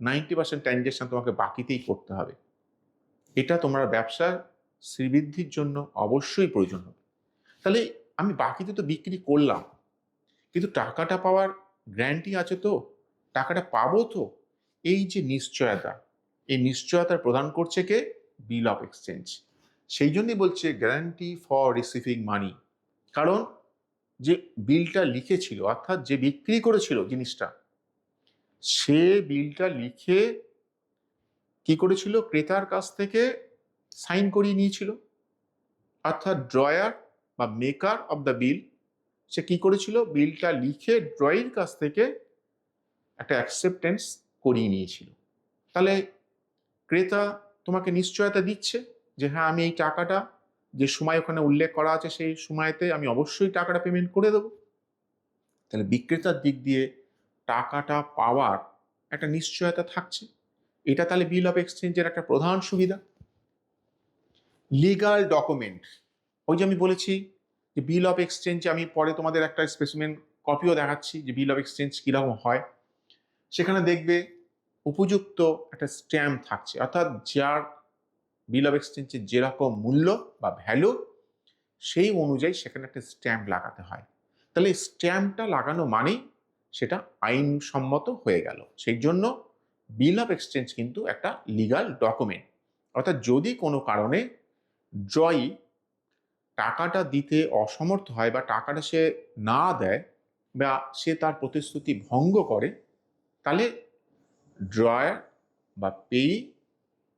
90% ট্রানজেকশন তোমাকে বাকিতেই করতে হবে। এটা তোমার ব্যবসার শ্রীবৃদ্ধির জন্য অবশ্যই প্রয়োজন হবে। তাহলে আমি বাকিতে তো বিক্রি করলাম, কিন্তু টাকাটা পাওয়ার গ্যারান্টি আছে তো, টাকাটা পাবো তো, এই যে নিশ্চয়তা, এই নিশ্চয়তা প্রদান করছে কে? বিল অফ এক্সচেঞ্জ। সেই জন্যই বলছে গ্যারান্টি ফর রিসিভিং মানি। কারণ যে বিলটা লিখেছিল, অর্থাৎ যে বিক্রি করেছিল জিনিসটা, সে বিলটা লিখে কি করেছিল? ক্রেতার কাছ থেকে সাইন করিয়ে নিয়েছিল। অর্থাৎ ড্রয়ার বা মেকার অব দ্য বিল, সে কি করেছিল? বিলটা লিখে ড্রয়ের কাছ থেকে একটা অ্যাকসেপ্টেন্স করিয়ে নিয়েছিল। তাহলে ক্রেতা তোমাকে নিশ্চয়তা দিচ্ছে যে হ্যাঁ, আমি এই টাকাটা যে সময় ওখানে উল্লেখ করা আছে সেই সময়তে আমি অবশ্যই টাকাটা পেমেন্ট করে দেবো। তাহলে বিক্রেতার দিক দিয়ে টাকাটা পাওয়ার একটা নিশ্চয়তা থাকছে। এটা তাহলে বিল অফ এক্সচেঞ্জের একটা প্রধান সুবিধা। লিগাল ডকুমেন্ট, ওই যে আমি বলেছি যে বিল অফ এক্সচেঞ্জ, আমি পরে তোমাদের একটা স্পেসিমেন কপিও দেখাচ্ছি যে বিল অফ এক্সচেঞ্জ কীরকম হয়। সেখানে দেখবে উপযুক্ত একটা স্ট্যাম্প থাকছে, অর্থাৎ যার বিল অফ এক্সচেঞ্জের যেরকম মূল্য বা ভ্যালু, সেই অনুযায়ী সেখানে একটা স্ট্যাম্প লাগাতে হয়। তাহলে স্ট্যাম্পটা লাগানো মানেই সেটা আইনসম্মত হয়ে গেল। সেই জন্য বিল অফ এক্সচেঞ্জ কিন্তু একটা লিগাল ডকুমেন্ট। অর্থাৎ যদি কোনো কারণে ড্রয়ি টাকাটা দিতে অসমর্থ হয় বা টাকাটা সে না দেয় বা সে তার প্রতিশ্রুতি ভঙ্গ করে, তাহলে ড্রয়ার বা পেই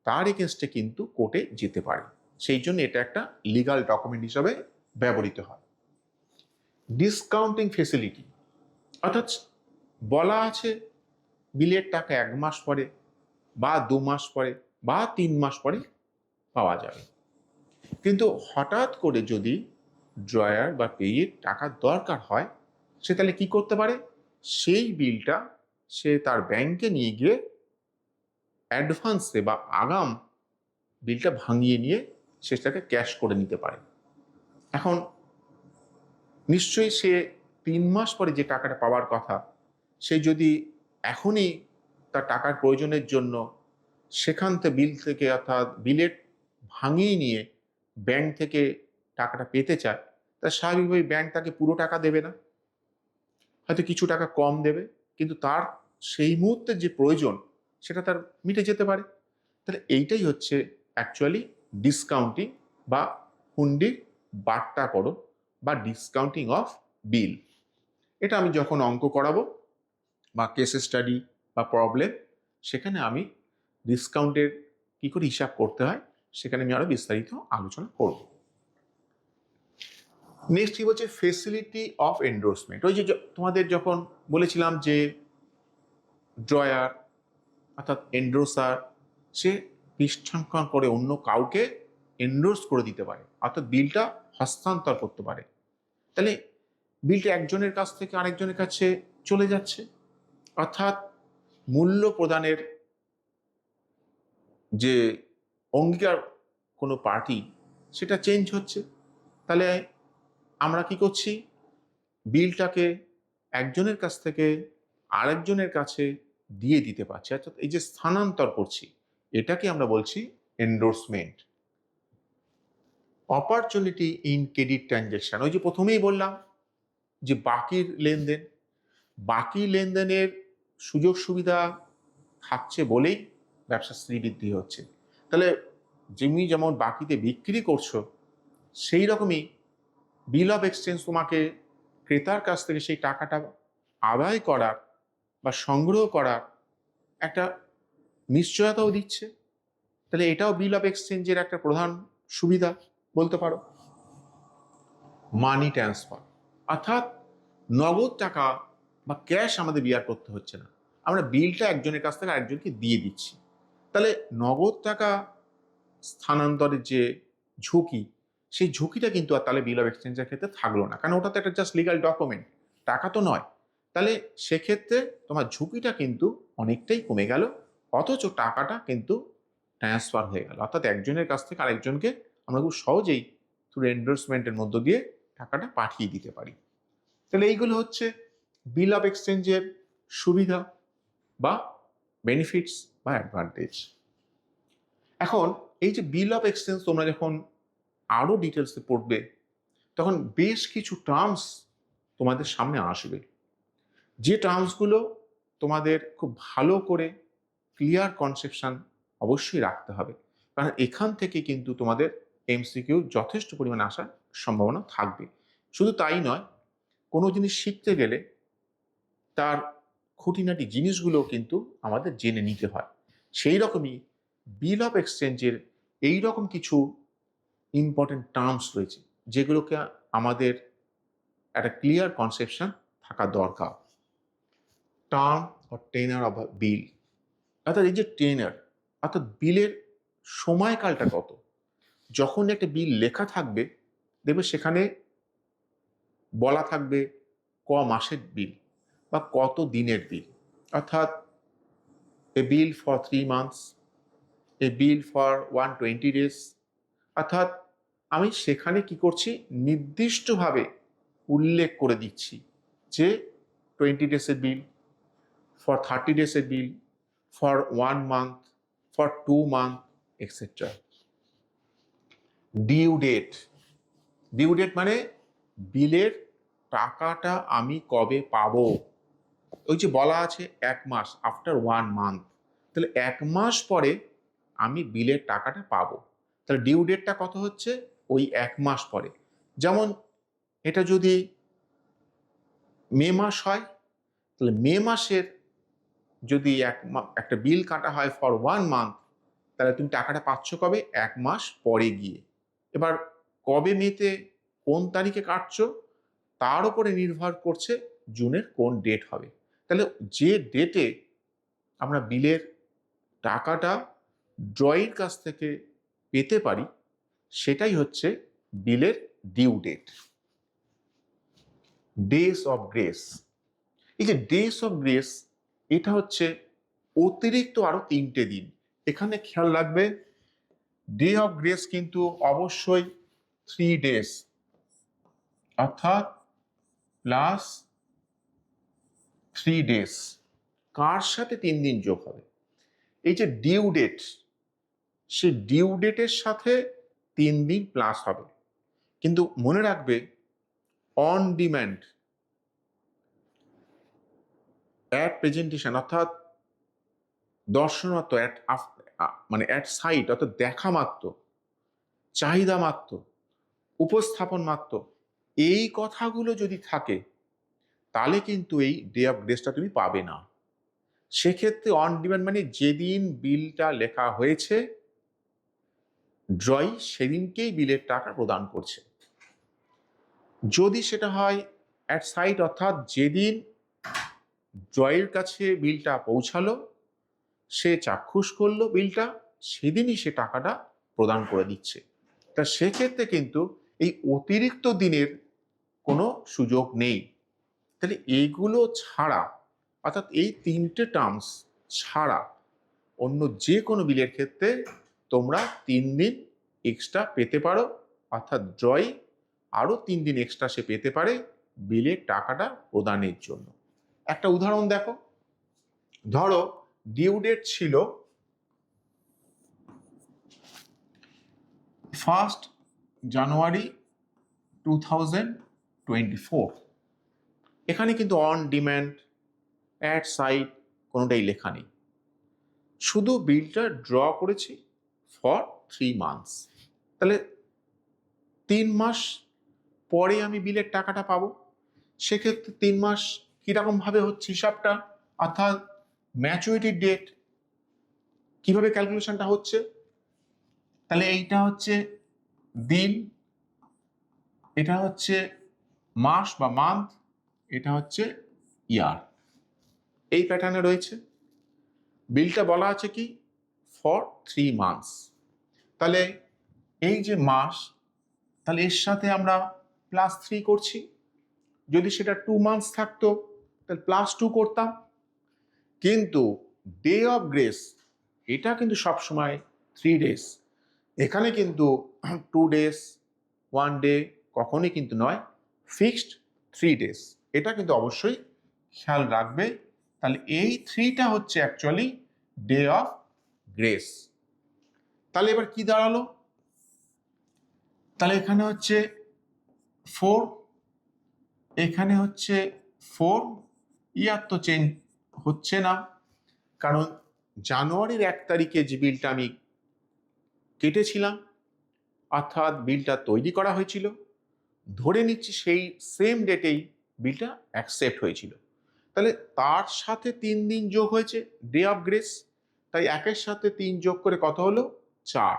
তার এগেনস্টে কিন্তু কোর্টে যেতে পারে। সেই জন্য এটা একটা লিগাল ডকুমেন্ট হিসাবে ব্যবহৃত হয়। ডিসকাউন্টিং ফেসিলিটি, অর্থাৎ বলা আছে বিলের টাকা 1 মাস পরে বা 2 মাস পরে বা 3 মাস পরে পাওয়া যাবে। কিন্তু হঠাৎ করে যদি ড্রয়ার বা পেয়ের টাকার দরকার হয়, সে তাহলে কি করতে পারে? সেই বিলটা সে তার ব্যাংকে নিয়ে গিয়ে অ্যাডভান্সে বা আগাম বিলটা ভাঙিয়ে নিয়ে সেটাকে ক্যাশ করে নিতে পারে। এখন নিশ্চয়ই সে 3 মাস পরে যে টাকাটা পাওয়ার কথা, সে যদি এখনই তার টাকার প্রয়োজনের জন্য সেখান থেকে বিল থেকে, অর্থাৎ বিলের ভাঙিয়ে নিয়ে ব্যাংক থেকে টাকাটা পেতে চায়, তা স্বাভাবিকভাবেই ব্যাংক তাকে পুরো টাকা দেবে না, হয়তো কিছু টাকা কম দেবে, কিন্তু তার সেই মুহূর্তে যে প্রয়োজন সেটা তার মিটে যেতে পারে। তাহলে এইটাই হচ্ছে অ্যাকচুয়ালি ডিসকাউন্টিং বা হুন্ডির বাট্টাকরণ বা ডিসকাউন্টিং অফ বিল। এটা আমি যখন অঙ্ক করাবো বা কেস স্টাডি বা প্রবলেম, সেখানে আমি ডিসকাউন্টের কী করে হিসাব করতে হয় সেখানে আমি আরও বিস্তারিত আলোচনা করব। নেক্সট কি বলছে? Facility of endorsement. ওই যে তোমাদের যখন বলেছিলাম যে ড্রয়ার অর্থাৎ এন্ডোর্সার, সে পৃষ্ঠাঙ্কন করে অন্য কাউকে এন্ডোর্স করে দিতে পারে, অর্থাৎ বিলটা হস্তান্তর করতে পারে। তাহলে বিলটা একজনের কাছ থেকে আরেকজনের কাছে চলে যাচ্ছে, অর্থাৎ মূল্য প্রদানের যে অঙ্গীকার কোনো পার্টি, সেটা চেঞ্জ হচ্ছে। তাহলে আমরা কি করছি? বিলটাকে একজনের কাছ থেকে আরেকজনের কাছে দিয়ে দিতে পারছি, অর্থাৎ এই যে স্থানান্তর করছি, এটাকে আমরা বলছি endorsement. Opportunity in credit transaction, ওই যে প্রথমেই বললাম যে বাকির লেনদেন, বাকি লেনদেনের সুযোগ সুবিধা থাকছে বলেই ব্যবসার শ্রীবৃদ্ধি হচ্ছে। তাহলে তুমি যেমন বাকিতে বিক্রি করছো, সেই রকমই বিল অফ এক্সচেঞ্জ তোমাকে ক্রেতার কাছ থেকে সেই টাকাটা আদায় করার বা সংগ্রহ করার একটা নিশ্চয়তাও দিচ্ছে। তাহলে এটাও বিল অফ এক্সচেঞ্জের একটা প্রধান সুবিধা বলতে পারো। মানি ট্রান্সফার, অর্থাৎ নগদ টাকা বা ক্যাশ আমাদের বিয়ার করতে হচ্ছে না, আমরা বিলটা একজনের কাছ থেকে আরেকজনকে দিয়ে দিচ্ছি। তাহলে নগদ টাকা স্থানান্তরের যে ঝুঁকি, সেই ঝুঁকিটা কিন্তু আর তাহলে বিল অফ এক্সচেঞ্জের ক্ষেত্রে থাকলো না, কারণ ওটা তো একটা জাস্ট লিগাল ডকুমেন্ট, টাকা তো নয়। তাহলে সেক্ষেত্রে তোমার ঝুঁকিটা কিন্তু অনেকটাই কমে গেল, অথচ টাকাটা কিন্তু ট্রান্সফার হয়ে গেল, অর্থাৎ একজনের কাছ থেকে আরেকজনকে আমরা খুব সহজেই থ্রু এন্ডোর্সমেন্টের মধ্য দিয়ে টাকাটা পাঠিয়ে দিতে পারি। তাহলে এইগুলো হচ্ছে বিল অফ এক্সচেঞ্জের সুবিধা বা বেনিফিটস বা অ্যাডভান্টেজ। এখন এই যে বিল অফ এক্সচেঞ্জ তোমরা যখন আরো ডিটেলসে পড়বে, তখন বেশ কিছু টার্মস তোমাদের সামনে আসবে, যে টার্মসগুলো তোমাদের খুব ভালো করে ক্লিয়ার কনসেপশন অবশ্যই রাখতে হবে, কারণ এখান থেকে কিন্তু তোমাদের এমসিকিউ যথেষ্ট পরিমাণে আসার সম্ভাবনা থাকবে। শুধু তাই নয়, কোনো জিনিস শিখতে গেলে তার খুঁটিনাটি জিনিসগুলো কিন্তু আমাদের জেনে নিতে হয়। সেই রকমই বিল অফ এক্সচেঞ্জের এইরকম কিছু ইম্পর্টেন্ট টার্মস রয়েছে, যেগুলোকে আমাদের একটা ক্লিয়ার কনসেপশন থাকা দরকার। টার্ম অর টেনার অফ বিল, অর্থাৎ এই যে টেনার অর্থাৎ বিলের সময়কালটা কত। যখন একটা বিল লেখা থাকবে, দেখবে সেখানে বলা থাকবে ক মাসের বিল বা কত দিনের বিল, অর্থাৎ a bill for 3 months, a bill for 120 days। অর্থাৎ আমি সেখানে কি করছি, নির্দিষ্টভাবে উল্লেখ করে দিচ্ছি যে 20 ডেজের বিল, ফর 30 ডেজের bill, for 1 month, for 2 month, etcetera. Due date, due date মানে বিলের টাকাটা আমি কবে পাবো। ওই যে বলা আছে 1 মাস, আফটার 1 month, তাহলে 1 মাস পরে আমি বিলের টাকাটা পাবো। তাহলে ডিউ ডেটটা কত হচ্ছে, ওই 1 মাস পরে। যেমন এটা যদি মে মাস হয়, তাহলে মে মাসের যদি একটা বিল কাটা হয় ফর 1 month, তাহলে তুমি টাকাটা পাচ্ছ কবে, 1 মাস পরে গিয়ে। এবার কবে মেতে কোন তারিখে কাটছো তার উপরে নির্ভর করছে জুনের কোন ডেট হবে। তাহলে যে ডেটে আমরা বিলের টাকাটা ড্রয়ের কাছ থেকে পেতে পারি, সেটাই হচ্ছে বিলের due date. Days of grace, এই যে ডেজ অফ গ্রেস, এটা হচ্ছে অতিরিক্ত আরো 3টে দিন। এখানে খেয়াল রাখবে, ডে অফ গ্রেস কিন্তু অবশ্যই 3 days, অর্থাৎ প্লাস 3 days, কার সাথে 3 দিন যোগ হবে। এই যে ডিউ ডেট, সেই ডিউ ডেটের সাথে 3 দিন প্লাস হবে। কিন্তু মনে রাখবে, অন ডিম্যান্ড অ্যাট প্রেজেন্টেশন, অর্থাৎ দর্শনাত্ম মানে অ্যাট সাইট, অর্থাৎ দেখা মাত্র, চাহিদা মাত্র, উপস্থাপন মাত্র, এই কথাগুলো যদি থাকে, তাহলে কিন্তু এই ডে অফ গ্রেসটা তুমি পাবে না। সেক্ষেত্রে অন ডিমান্ড মানে যেদিন বিলটা লেখা হয়েছে, ড্রই সেদিনকেই বিলের টাকা প্রদান করছে। যদি সেটা হয় অ্যাট সাইট, অর্থাৎ যেদিন ড্রয়ের কাছে বিলটা পৌঁছালো, সে চাক্ষুষ করলো বিলটা, সেদিনই সে টাকাটা প্রদান করে দিচ্ছে। তা সেক্ষেত্রে কিন্তু এই অতিরিক্ত দিনের কোনো সুযোগ নেই। তাহলে এইগুলো ছাড়া, অর্থাৎ এই 3টে টার্মস ছাড়া অন্য যে কোনো বিলের ক্ষেত্রে তোমরা 3 দিন এক্সট্রা পেতে পারো, অর্থাৎ ড্রয় আরো 3 দিন এক্সট্রা সে পেতে পারে বিলের টাকাটা প্রদানের জন্য। একটা উদাহরণ দেখো, ধরো ডিউ ডেট ছিল 1 জানুয়ারি 2024। এখানে কিন্তু অন ডিম্যান্ড, অ্যাট সাইট কোনোটাই লেখা নেই। শুধু বিলটা ড্র করেছি ফর 3 মান্থস। তাহলে 3 মাস পরে আমি বিলের টাকাটা পাবো। সেক্ষেত্রে 3 মাস কীরকমভাবে হচ্ছে হিসাবটা, অর্থাৎ ম্যাচুরিটি ডেট কিভাবে ক্যালকুলেশনটা হচ্ছে। তাহলে এইটা হচ্ছে দিন, এটা হচ্ছে মাস বা মান্থ, এটা হচ্ছে ইয়ার, এই প্যাটার্নে রয়েছে। বিলটা বলা আছে কি ফর 3 মান্থস। তাহলে এই যে মাস, তাহলে এর সাথে আমরা +3 করছি। যদি সেটা 2 মান্থস থাকতো তাহলে +2 করতাম। কিন্তু ডে অফ গ্রেস এটা কিন্তু সবসময় 3 ডেজ। এখানে কিন্তু 2 ডেজ 1 ডে কখনোই কিন্তু নয়, ফিক্সড 3 ডেজ। এটা কিন্তু অবশ্যই খেয়াল রাখবে। তাহলে এই 3টা হচ্ছে অ্যাকচুয়ালি ডে অফ গ্রেস। তাহলে এবার কি দাঁড়ালো, তাহলে এখানে হচ্ছে 4, এখানে হচ্ছে 4, ইয়ার তো চেঞ্জ হচ্ছে না, কারণ জানুয়ারির 1 তারিখে যে বিলটা আমি কেটেছিলাম, অর্থাৎ বিলটা তৈরি করা হয়েছিল, ধরে নিচ্ছি সেই সেম ডেটেই বিলটা অ্যাকসেপ্ট হয়েছিল। তাহলে তার সাথে 3 দিন যোগ হয়েছে ডে অফ গ্রেস, তাই 1-এর সাথে 3 যোগ করে কত হলো 4।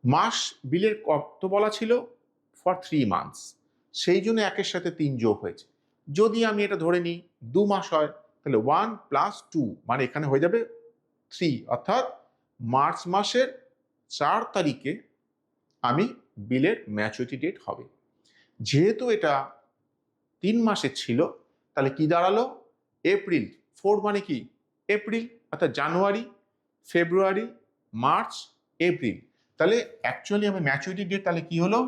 মাস বিলের কত বলা ছিল ফর 3 মান্থস, সেই জন্য 1-এর সাথে 3 যোগ হয়েছে। যদি আমি এটা ধরে নিই 2 মাস হয়, তাহলে 1 + 2 মানে এখানে হয়ে যাবে 3, অর্থাৎ মার্চ মাসের 4 তারিখে আমি বিলের ম্যাচুরিটি ডেট হবে। যেহেতু এটা 3 মাসের ছিল, তাহলে কি দাঁড়ালো এপ্রিল। 4 মানে কি এপ্রিল, অর্থাৎ জানুয়ারি, ফেব্রুয়ারি, মার্চ, এপ্রিল। তাহলে অ্যাকচুয়ালি আমি ম্যাচুরিটি ডেট তাহলে কি হলো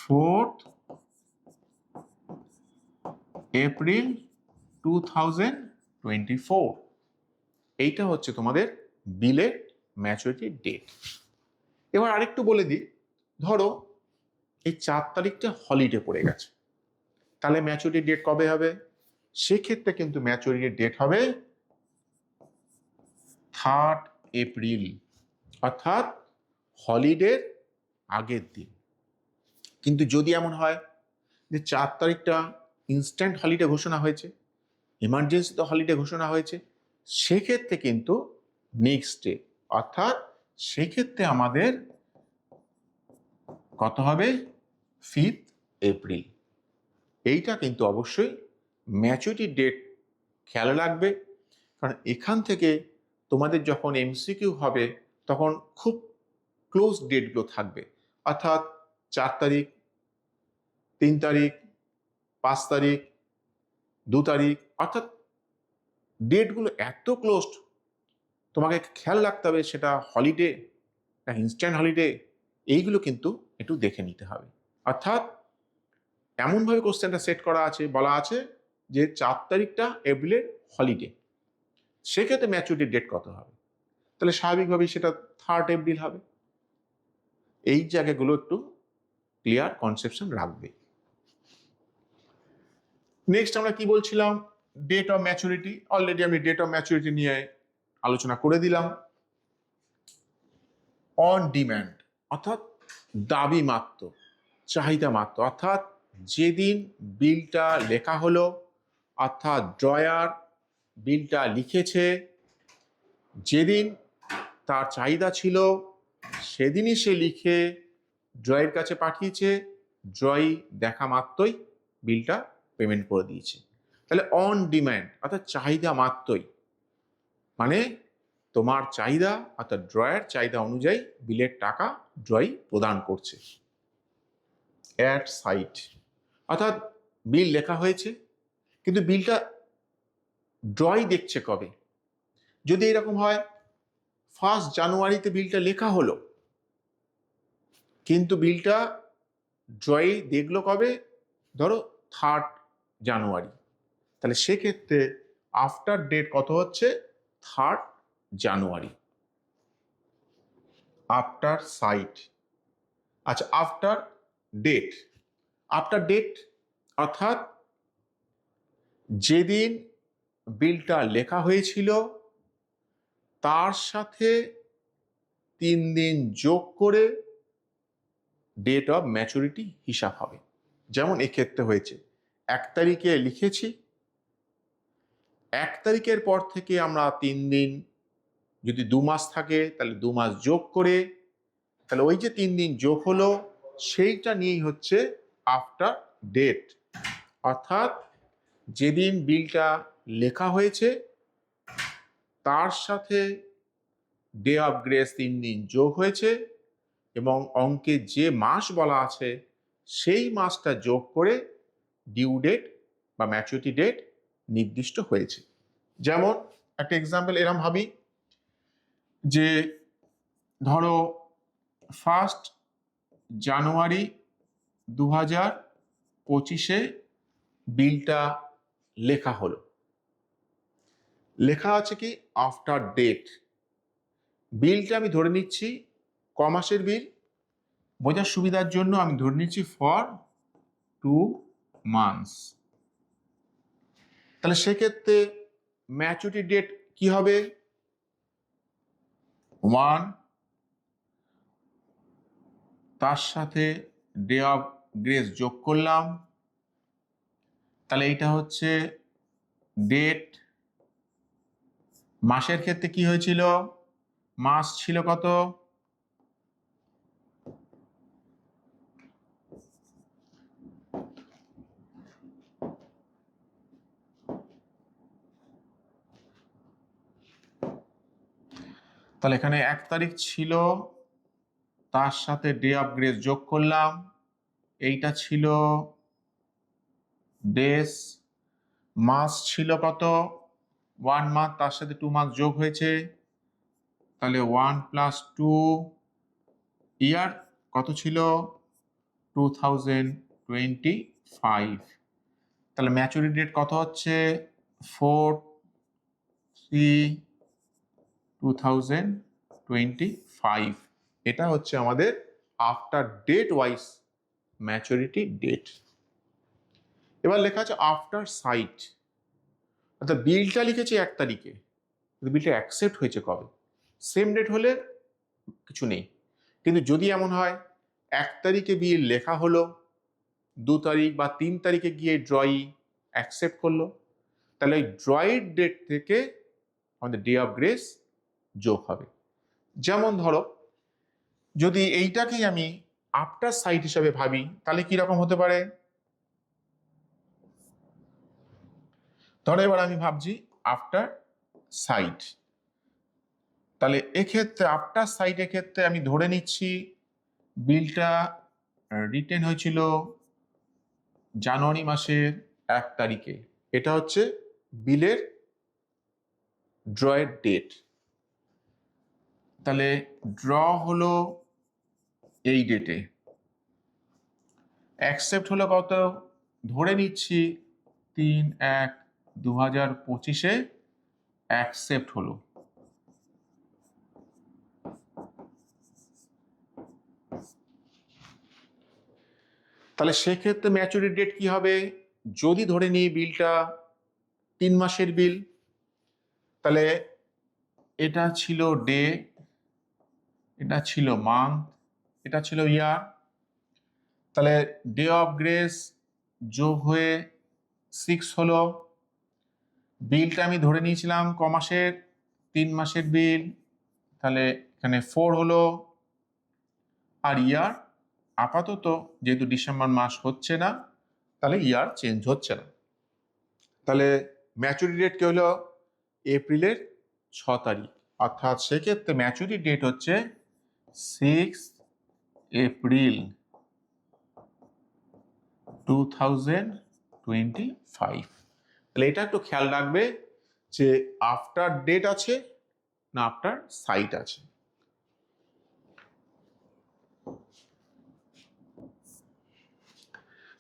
4th এপ্রিল 2024। এইটা হচ্ছে তোমাদের বিলের ম্যাচুরিটি ডেট। এবার আরেকটু বলে দিই, ধরো এই 4 তারিখটা হলিডে পড়ে গেছে, তাহলে ম্যাচুরিটি ডেট কবে হবে? সেক্ষেত্রে কিন্তু ম্যাচুরিটি ডেট হবে 3rd এপ্রিল, অর্থাৎ হলিডের আগের দিন। কিন্তু যদি এমন হয় যে 4 তারিখটা ইনস্ট্যান্ট হলিডে ঘোষণা হয়েছে, এমার্জেন্সিতে হলিডে ঘোষণা হয়েছে, সেক্ষেত্রে কিন্তু নেক্সট ডে, অর্থাৎ সেক্ষেত্রে আমাদের কত হবে 5th এপ্রিল। এইটা কিন্তু অবশ্যই ম্যাচুরিটি ডেট খেয়াল রাখবে, কারণ এখান থেকে তোমাদের যখন এমসিকিউ হবে তখন খুব ক্লোজ ডেটগুলো থাকবে, অর্থাৎ 4 তারিখ, 3 তারিখ, 5 তারিখ, 2 তারিখ, অর্থাৎ ডেটগুলো এত ক্লোজ, তোমাকে খেয়াল রাখতে হবে সেটা হলিডে না ইনস্ট্যান্ট হলিডে, এইগুলো কিন্তু একটু দেখে নিতে হবে। অর্থাৎ এমনভাবে কোশ্চেনটা সেট করা আছে, বলা আছে যে 4 তারিখটা এপ্রিলের হলিডে, সেক্ষেত্রে ম্যাচুরিটি ডেট কত হবে? তাহলে স্বাভাবিকভাবেই সেটা 3rd এপ্রিল হবে। এই জায়গাগুলো একটু ক্লিয়ার কনসেপশন রাখবে। নেক্সট আমরা কি বলছিলাম, ডেট অফ ম্যাচুরিটি। অলরেডি আমি ডেট অফ ম্যাচুরিটি নিয়ে আলোচনা করে দিলাম। অন ডিম্যান্ড অর্থাৎ দাবি মাত্র, চাহিদা মাত্র, অর্থাৎ যেদিন বিলটা লেখা হলো, অর্থাৎ ড্রয়ার বিলটা লিখেছে, যেদিন তার চাহিদা ছিল সেদিনই সে লিখে ড্রয়ের কাছে পাঠিয়েছে, ড্রয় দেখা মাত্রই বিলটা পেমেন্ট করে দিয়েছে। তাহলে অন ডিম্যান্ড অর্থাৎ চাহিদা মাত্রই, মানে তোমার চাহিদা অর্থাৎ ড্রয়ের চাহিদা অনুযায়ী বিলের টাকা ড্রয় প্রদান করছে। অ্যাট সাইট অর্থাৎ বিল লেখা হয়েছে কিন্তু বিলটা ড্রয় দেখছে কবে? যদি এরকম হয় 1 জানুয়ারিতে বিলটা লেখা হলো কিন্তু বিলটা ড্রয় দেখলো কবে? ধরো 3rd জানুয়ারি, তাহলে সেক্ষেত্রে আফটার ডেট কত হচ্ছে 3rd জানুয়ারি। আফটার সাইট, আচ্ছা আফটার ডেট, আফটার ডেট অর্থাৎ যেদিন বিলটা লেখা হয়েছিল তার সাথে 3 দিন যোগ করে ডেট অফ ম্যাচুরিটি হিসাব হবে। যেমন এক্ষেত্রে হয়েছে 1 তারিখে লিখেছি, 1 তারিখের পর থেকে আমরা 3 দিন, যদি 2 মাস থাকে তাহলে 2 মাস যোগ করে, তাহলে ওই যে 3 দিন যোগ হলো সেইটা নিয়েই হচ্ছে আফটার ডেট, অর্থাৎ যেদিন বিলটা লেখা হয়েছে তার সাথে ডে অফ গ্রেস 3 দিন যোগ হয়েছে এবং অঙ্কে যে মাস বলা আছে সেই মাসটা যোগ করে ডিউ ডেট বা ম্যাচুরিটি ডেট নির্দিষ্ট হয়েছে। যেমন একটা এক্সাম্পল এরম ভাবি যে ধরো 1 জানুয়ারি 2025-এ বিলটা লেখা হলো, লেখা আছে কি আফটার ডেট। বিলটা আমি ধরে নিচ্ছি ক মাসের বিল, বোঝার সুবিধার জন্য আমি ধরে নিচ্ছি ফর 2 মান্থস। তাহলে সেক্ষেত্রে ম্যাচুরিটি ডেট কি হবে? 1, তার সাথে ডে অফ গ্রেস যোগ করলাম, তাহলে এইটা হচ্ছে ডেট। মাসের ক্ষেত্রে কি হয়েছিল? মাস ছিল কত? তাহলে এখানে 1 তারিখ ছিল, তার সাথে ডে অফ গ্রেস যোগ করলাম, এইটা ছিল ডেস। মাস ছিল কত? 1 মান্থ, তার সাথে 2 মান্থ যোগ হয়েছে, তাহলে 1 + 2 ইয়ার কত ছিল? 2025। তাহলে ম্যাচুরিটি ডেট কত হচ্ছে? 4/3/2025। এটা হচ্ছে আমাদের after date wise maturity date. এবার লেখা আছে আফটার সাইট, অর্থাৎ বিলটা লিখেছি 1 তারিখে, কিন্তু বিলটা অ্যাকসেপ্ট হয়েছে কবে? সেম ডেট হলে কিছু নেই, কিন্তু যদি এমন হয় 1 তারিখে বিল লেখা হলো, 2 তারিখ বা 3 তারিখে গিয়ে ড্রয়ি অ্যাকসেপ্ট করলো, তাহলে ওই ড্রয়ের ডেট থেকে আমাদের ডে অফ গ্রেস যোগ হবে। যেমন ধরো যদি এইটাকেই আমি আফটার সাইট হিসাবে ভাবি তাহলে কি রকম হতে পারে? ধরো এবার আমি ভাবছি আফটার সাইট, তাহলে এক্ষেত্রে আফটার সাইটের ক্ষেত্রে আমি ধরে নিচ্ছি বিলটা রিটেন হয়েছিল জানুয়ারি মাসের 1 তারিখে, এটা হচ্ছে বিলের ড্রয়ের ডেট। তাহলে ড্র হলো এই ডেটে, অ্যাকসেপ্ট হলো কত? ধরে নিচ্ছি 3/1/2025-এ অ্যাকসেপ্ট হলো। তাহলে সেক্ষেত্রে ম্যাচুরিটি ডেট কি হবে? যদি ধরে নিই বিলটা 3 মাসের বিল, তাহলে এটা ছিল ডে, এটা ছিল মান্থ, এটা ছিল ইয়ার, তাহলে ডে অফ গ্রেস যোগ হয়ে 6 হলো। বিলটা আমি ধরে নিয়েছিলাম ক মাসের? 3 মাসের বিল, তাহলে এখানে 4 হলো। আর ইয়ার আপাতত যেহেতু ডিসেম্বর মাস হচ্ছে না, তাহলে ইয়ার চেঞ্জ হচ্ছে না। তাহলে ম্যাচুরিটি ডেট কি হলো? এপ্রিলের 6 তারিখ, অর্থাৎ সেক্ষেত্রে ম্যাচুরিটি ডেট হচ্ছে 6 এপ্রিল 2025। তাহলে এটা একটু খেয়াল রাখবে যে আফটার ডেট আছে না আফটার সাইট আছে।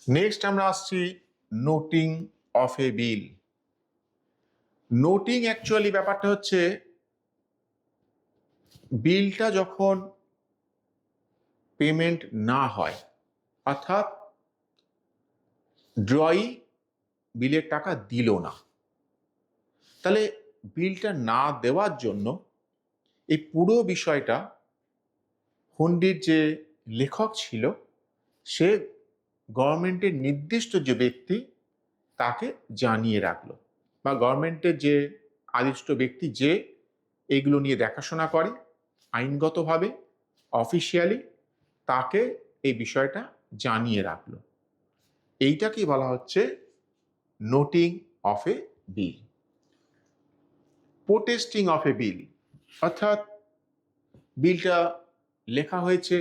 নেক্সট আমরা আসছি noting of a bill. Noting actually ব্যাপারটা হচ্ছে বিলটা যখন পেমেন্ট না হয়, অর্থাৎ ড্রয়ি বিলের টাকা দিল না, তাহলে বিলটা না দেওয়ার জন্য এই পুরো বিষয়টা হুন্ডির যে লেখক ছিল সে গভর্নমেন্টের নির্দিষ্ট যে ব্যক্তি তাকে জানিয়ে রাখলো, বা গভর্নমেন্টের যে আদিষ্ট ব্যক্তি যে এইগুলো নিয়ে দেখাশোনা করে আইনগতভাবে অফিসিয়ালি, তাকে এই বিষয়টা জানিয়ে রাখলো। এইটাকেই বলা হচ্ছে noting of a bill, protesting of a bill. অর্থাৎ বিলটা লেখা হয়েছে,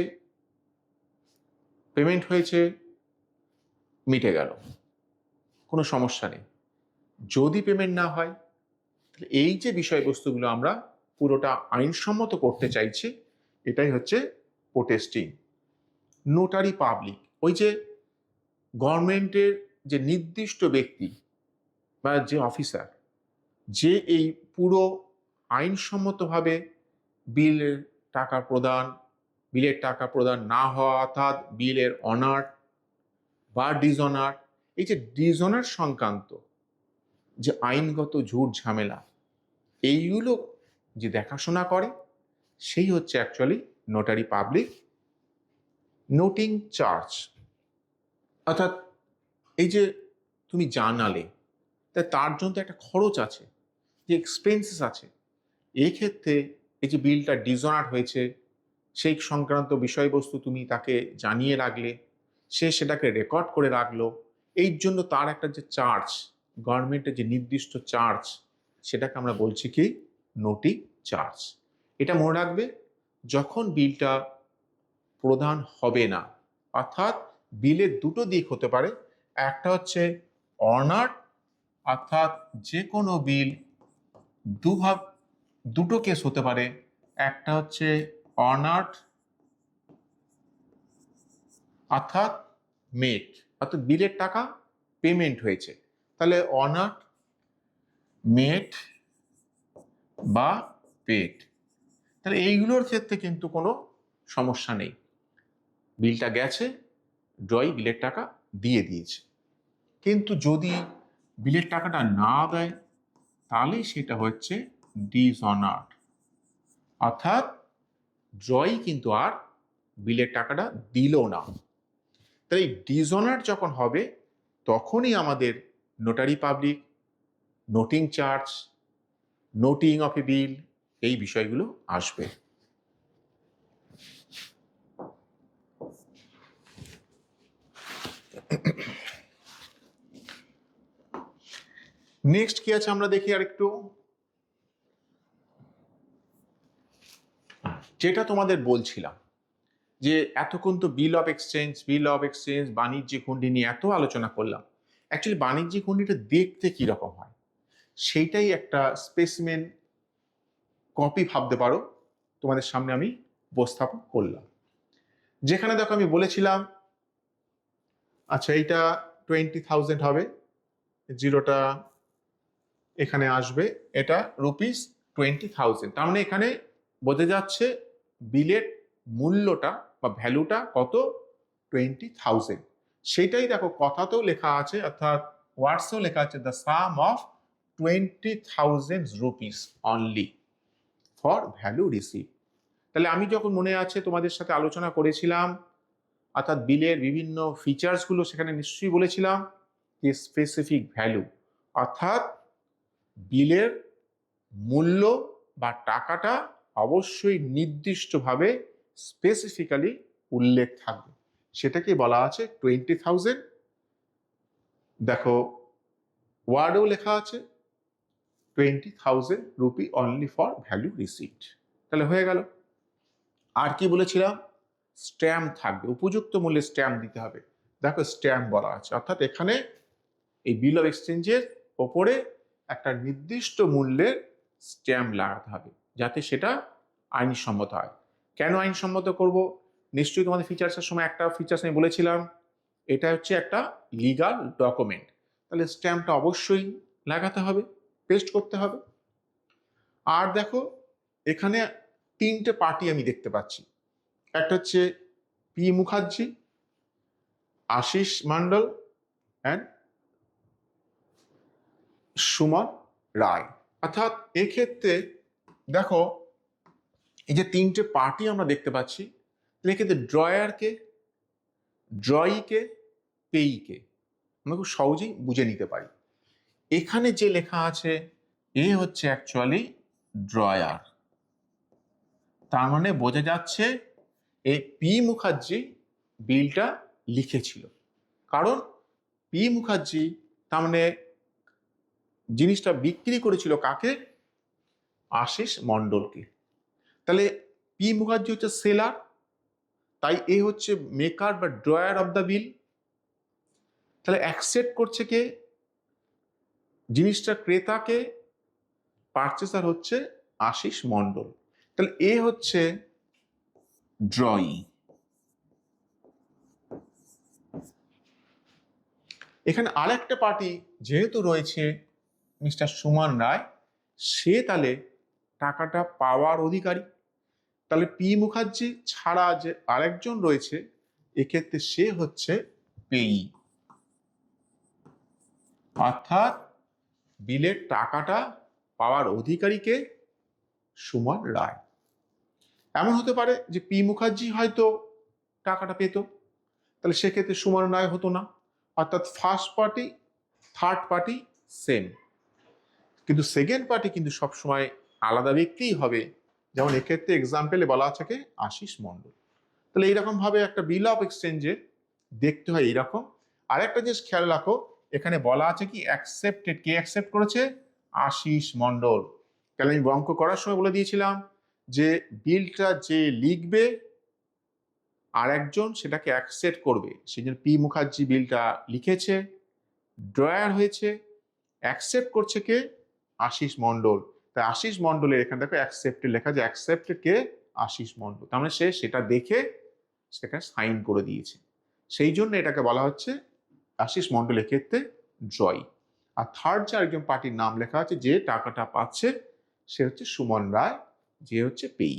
পেমেন্ট হয়েছে, মিটে গেল, কোনো সমস্যা নেই। যদি পেমেন্ট না হয়, তাহলে এই যে বিষয়বস্তুগুলো আমরা পুরোটা আইনসম্মত করতে চাইছি, এটাই হচ্ছে প্রোটেস্টিং। নোটারি পাবলিক, ওই যে গভর্নমেন্টের যে নির্দিষ্ট ব্যক্তি বা যে অফিসার, যে এই পুরো আইনসম্মতভাবে বিলের টাকা প্রদান না হওয়া, অর্থাৎ বিলের অনার বা ডিসঅনার, এই যে ডিসঅনার সংক্রান্ত যে আইনগত ঝুট ঝামেলা, এইগুলো যে দেখাশোনা করে সেই হচ্ছে actually notary public. Noting charge, অর্থাৎ এই যে তুমি জানালে, তার জন্য তো একটা খরচ আছে, যে এক্সপেন্সেস আছে। এই ক্ষেত্রে এই যে বিলটা ডিসঅনার হয়েছে সেই সংক্রান্ত বিষয়বস্তু তুমি তাকে জানিয়ে রাখলে, সে সেটাকে রেকর্ড করে রাখলো, এই জন্য তার একটা যে চার্জ, গভর্নমেন্টের যে নির্দিষ্ট চার্জ, সেটাকে আমরা বলছি কি নোটিং চার্জ। এটা মনে রাখবে, যখন বিলটা প্রদান হবে না, অর্থাৎ বিলের দুটো দিক হতে পারে। একটা হচ্ছে অনার্ড, অর্থাৎ যে কোনো বিল দুটো কেস হতে পারে। একটা হচ্ছে অনার্ড অর্থাৎ মেড, অর্থাৎ বিলের টাকা পেমেন্ট হয়েছে, তাহলে অনার্ড, মেড বা পেড, তাহলে এইগুলোর ক্ষেত্রে কিন্তু কোনো সমস্যা নেই, বিলটা গেছে, ড্রই বিলের টাকা দিয়ে দিয়েছে। কিন্তু যদি বিলের টাকাটা না দেয়, তাহলে সেটা হচ্ছে ডিসঅনার্ড, অর্থাৎ ড্রই কিন্তু আর বিলের টাকাটা দিল না। তাই ডিসঅনার্ড যখন হবে, তখনই আমাদের notary public, noting charge, noting of a bill, এই বিষয়গুলো আসবে। নেক্সট কি আছে আমরা দেখি আরেকটু, যেটা তোমাদের বলছিলাম যে এতক্ষণ তো বিল অফ এক্সচেঞ্জ বাণিজ্যিক হুন্ডি নিয়ে এত আলোচনা করলাম। অ্যাকচুয়ালি বাণিজ্যিক হুন্ডিটা দেখতে কিরকম হয় সেইটাই একটা স্পেসিমেন কপি ভাবতে পারো, তোমাদের সামনে আমি উপস্থাপন করলাম। যেখানে দেখো আমি বলেছিলাম, আচ্ছা এইটা 20,000 হবে, জিরোটা এখানে আসবে, এটা ₹20,000। তার মানে এখানে বোঝা যাচ্ছে বিলের মূল্যটা বা ভ্যালুটা কত, 20,000। সেটাই দেখো কথাতেও লেখা আছে, অর্থাৎ ওয়ার্ডসেও লেখা আছে, the some of 20,000 rupees only for value receive. তাহলে আমি যখন মনে আছে তোমাদের সাথে আলোচনা করেছিলাম, অর্থাৎ বিলের বিভিন্ন ফিচার্সগুলো সেখানে নিশ্চয়ই বলেছিলাম যে স্পেসিফিক ভ্যালু, অর্থাৎ বিলের মূল্য বা টাকাটা অবশ্যই নির্দিষ্টভাবে স্পেসিফিক্যালি উল্লেখ থাকবে, সেটাকে বলা আছে 20,000। দেখো ওয়ার্ডেও লেখা আছে 20,000 rupee only for value received. তাহলে হয়ে গেল। আর কি বলেছিলাম, স্ট্যাম্প থাকবে, উপযুক্ত মূল্যে স্ট্যাম্প দিতে হবে। দেখো স্ট্যাম্প বলা আছে, অর্থাৎ এখানে এই বিল অফ এক্সচেঞ্জের ওপরে একটা নির্দিষ্ট মূল্যের স্ট্যাম্প লাগাতে হবে, যাতে সেটা আইনসম্মত হয়। কেন আইনসম্মত করব, নিশ্চয়ই তোমাদের ফিচার্সের সময় একটা ফিচার্স আমি বলেছিলাম, এটা হচ্ছে একটা লিগাল ডকুমেন্ট, তাহলে স্ট্যাম্পটা অবশ্যই লাগাতে হবে, পেস্ট করতে হবে। আর দেখো এখানে তিনটে পার্টি আমি দেখতে পাচ্ছি, একটা হচ্ছে পি মুখার্জি, আশিস মন্ডল অ্যান্ড সুমন রায়। অর্থাৎ এক্ষেত্রে দেখো এই যে তিনটে পার্টি আমরা দেখতে পাচ্ছি, এক্ষেত্রে ড্রয়ারকে, ড্রয়িকে, পেইকে আমরা খুব সহজেই বুঝে নিতে পারি। এখানে যে লেখা আছে এ হচ্ছে অ্যাকচুয়ালি ড্রয়ার, তার মানে বোঝা যাচ্ছে এই পি মুখার্জি বিলটা লিখেছিল। কারণ পি মুখার্জি তার মানে জিনিসটা বিক্রি করেছিল কাকে? আশিস মণ্ডলকে। তাহলে পি মুখার্জি হচ্ছে সেলার, তাই এ হচ্ছে মেকার বা ড্রয়ার অফ দ্য বিল। তাহলে অ্যাকসেপ্ট করছে কে? জিনিসটা ক্রেতাকে, পারচেসার হচ্ছে আশিস মণ্ডল। তাহলে এ হচ্ছে ড্রয়ি। এখানে আরেকটা পার্টি যেহেতু রয়েছে মিস্টার সুমন রায়, সে তাহলে টাকাটা পাওয়ার অধিকারী। তাহলে পি মুখার্জি ছাড়া যে আরেকজন রয়েছে এক্ষেত্রে সে হচ্ছে পেই, অর্থাৎ বিলের টাকাটা পাওয়ার অধিকারীকে সুমন রায়। এমন হতে পারে যে পি মুখার্জি হয়তো টাকাটা পেত, তাহলে সেক্ষেত্রে সুমন রায় হতো না। অর্থাৎ first party third party same, কিন্তু সেকেন্ড পার্টি কিন্তু সবসময় আলাদা ব্যক্তিই হবে। যেমন এক্ষেত্রে এক্সাম্পলে বলা আছে কে? আশিস মণ্ডল। তাহলে এইরকম ভাবে একটা বিল অফ এক্সচেঞ্জে দেখতে হয় এইরকম। আর একটা জিনিস খেয়াল রাখো, এখানে বলা আছে কি অ্যাকসেপ্টেড, কে অ্যাকসেপ্ট করেছে? আশিস মণ্ডল। তাহলে আমি অঙ্ক করার সময় বলে দিয়েছিলাম যে বিলটা যে লিখবে আর একজন সেটাকে অ্যাকসেপ্ট করবে। সেই জন্য পি মুখার্জি বিলটা লিখেছে, ড্রয়ার হয়েছে, অ্যাকসেপ্ট করছে কে? আশিস মণ্ডল। তাই আশিস মণ্ডলের এখানে দেখো অ্যাকসেপ্টেড লেখা, যে অ্যাকসেপ্টেড কে? আশিস মণ্ডল। তার মানে সে সেটা দেখে সেখানে সাইন করে দিয়েছে, সেই জন্য এটাকে বলা হচ্ছে আশিস মণ্ডলের ক্ষেত্রে ড্রয়ি। আর থার্ড যে আরেকজন পার্টির নাম লেখা আছে যে টাকাটা পাচ্ছে সে হচ্ছে সুমন রায়, যে হচ্ছে পেই।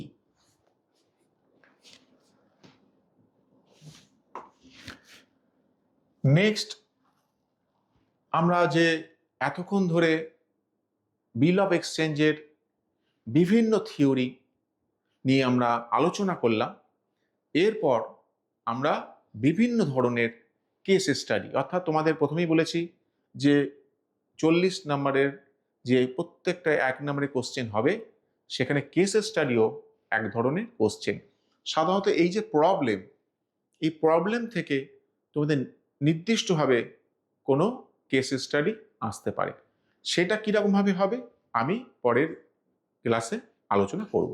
নেক্সট আমরা যে এতক্ষণ ধরে বিল অফ এক্সচেঞ্জের বিভিন্ন থিওরি নিয়ে আমরা আলোচনা করলাম, এরপর আমরা বিভিন্ন ধরনের কেস স্টাডি, অর্থাৎ তোমাদের প্রথমেই বলেছি যে 40 নম্বরের যে প্রত্যেকটা 1 নম্বরের কোশ্চেন হবে, সেখানে কেস স্টাডিও এক ধরনের কোশ্চেন। সাধারণত এই যে প্রবলেম, এই প্রবলেম থেকে তোমাদের নির্দিষ্টভাবে কোনো কেস স্টাডি আসতে পারে। সেটা কীরকমভাবে হবে আমি পরের ক্লাসে আলোচনা করব।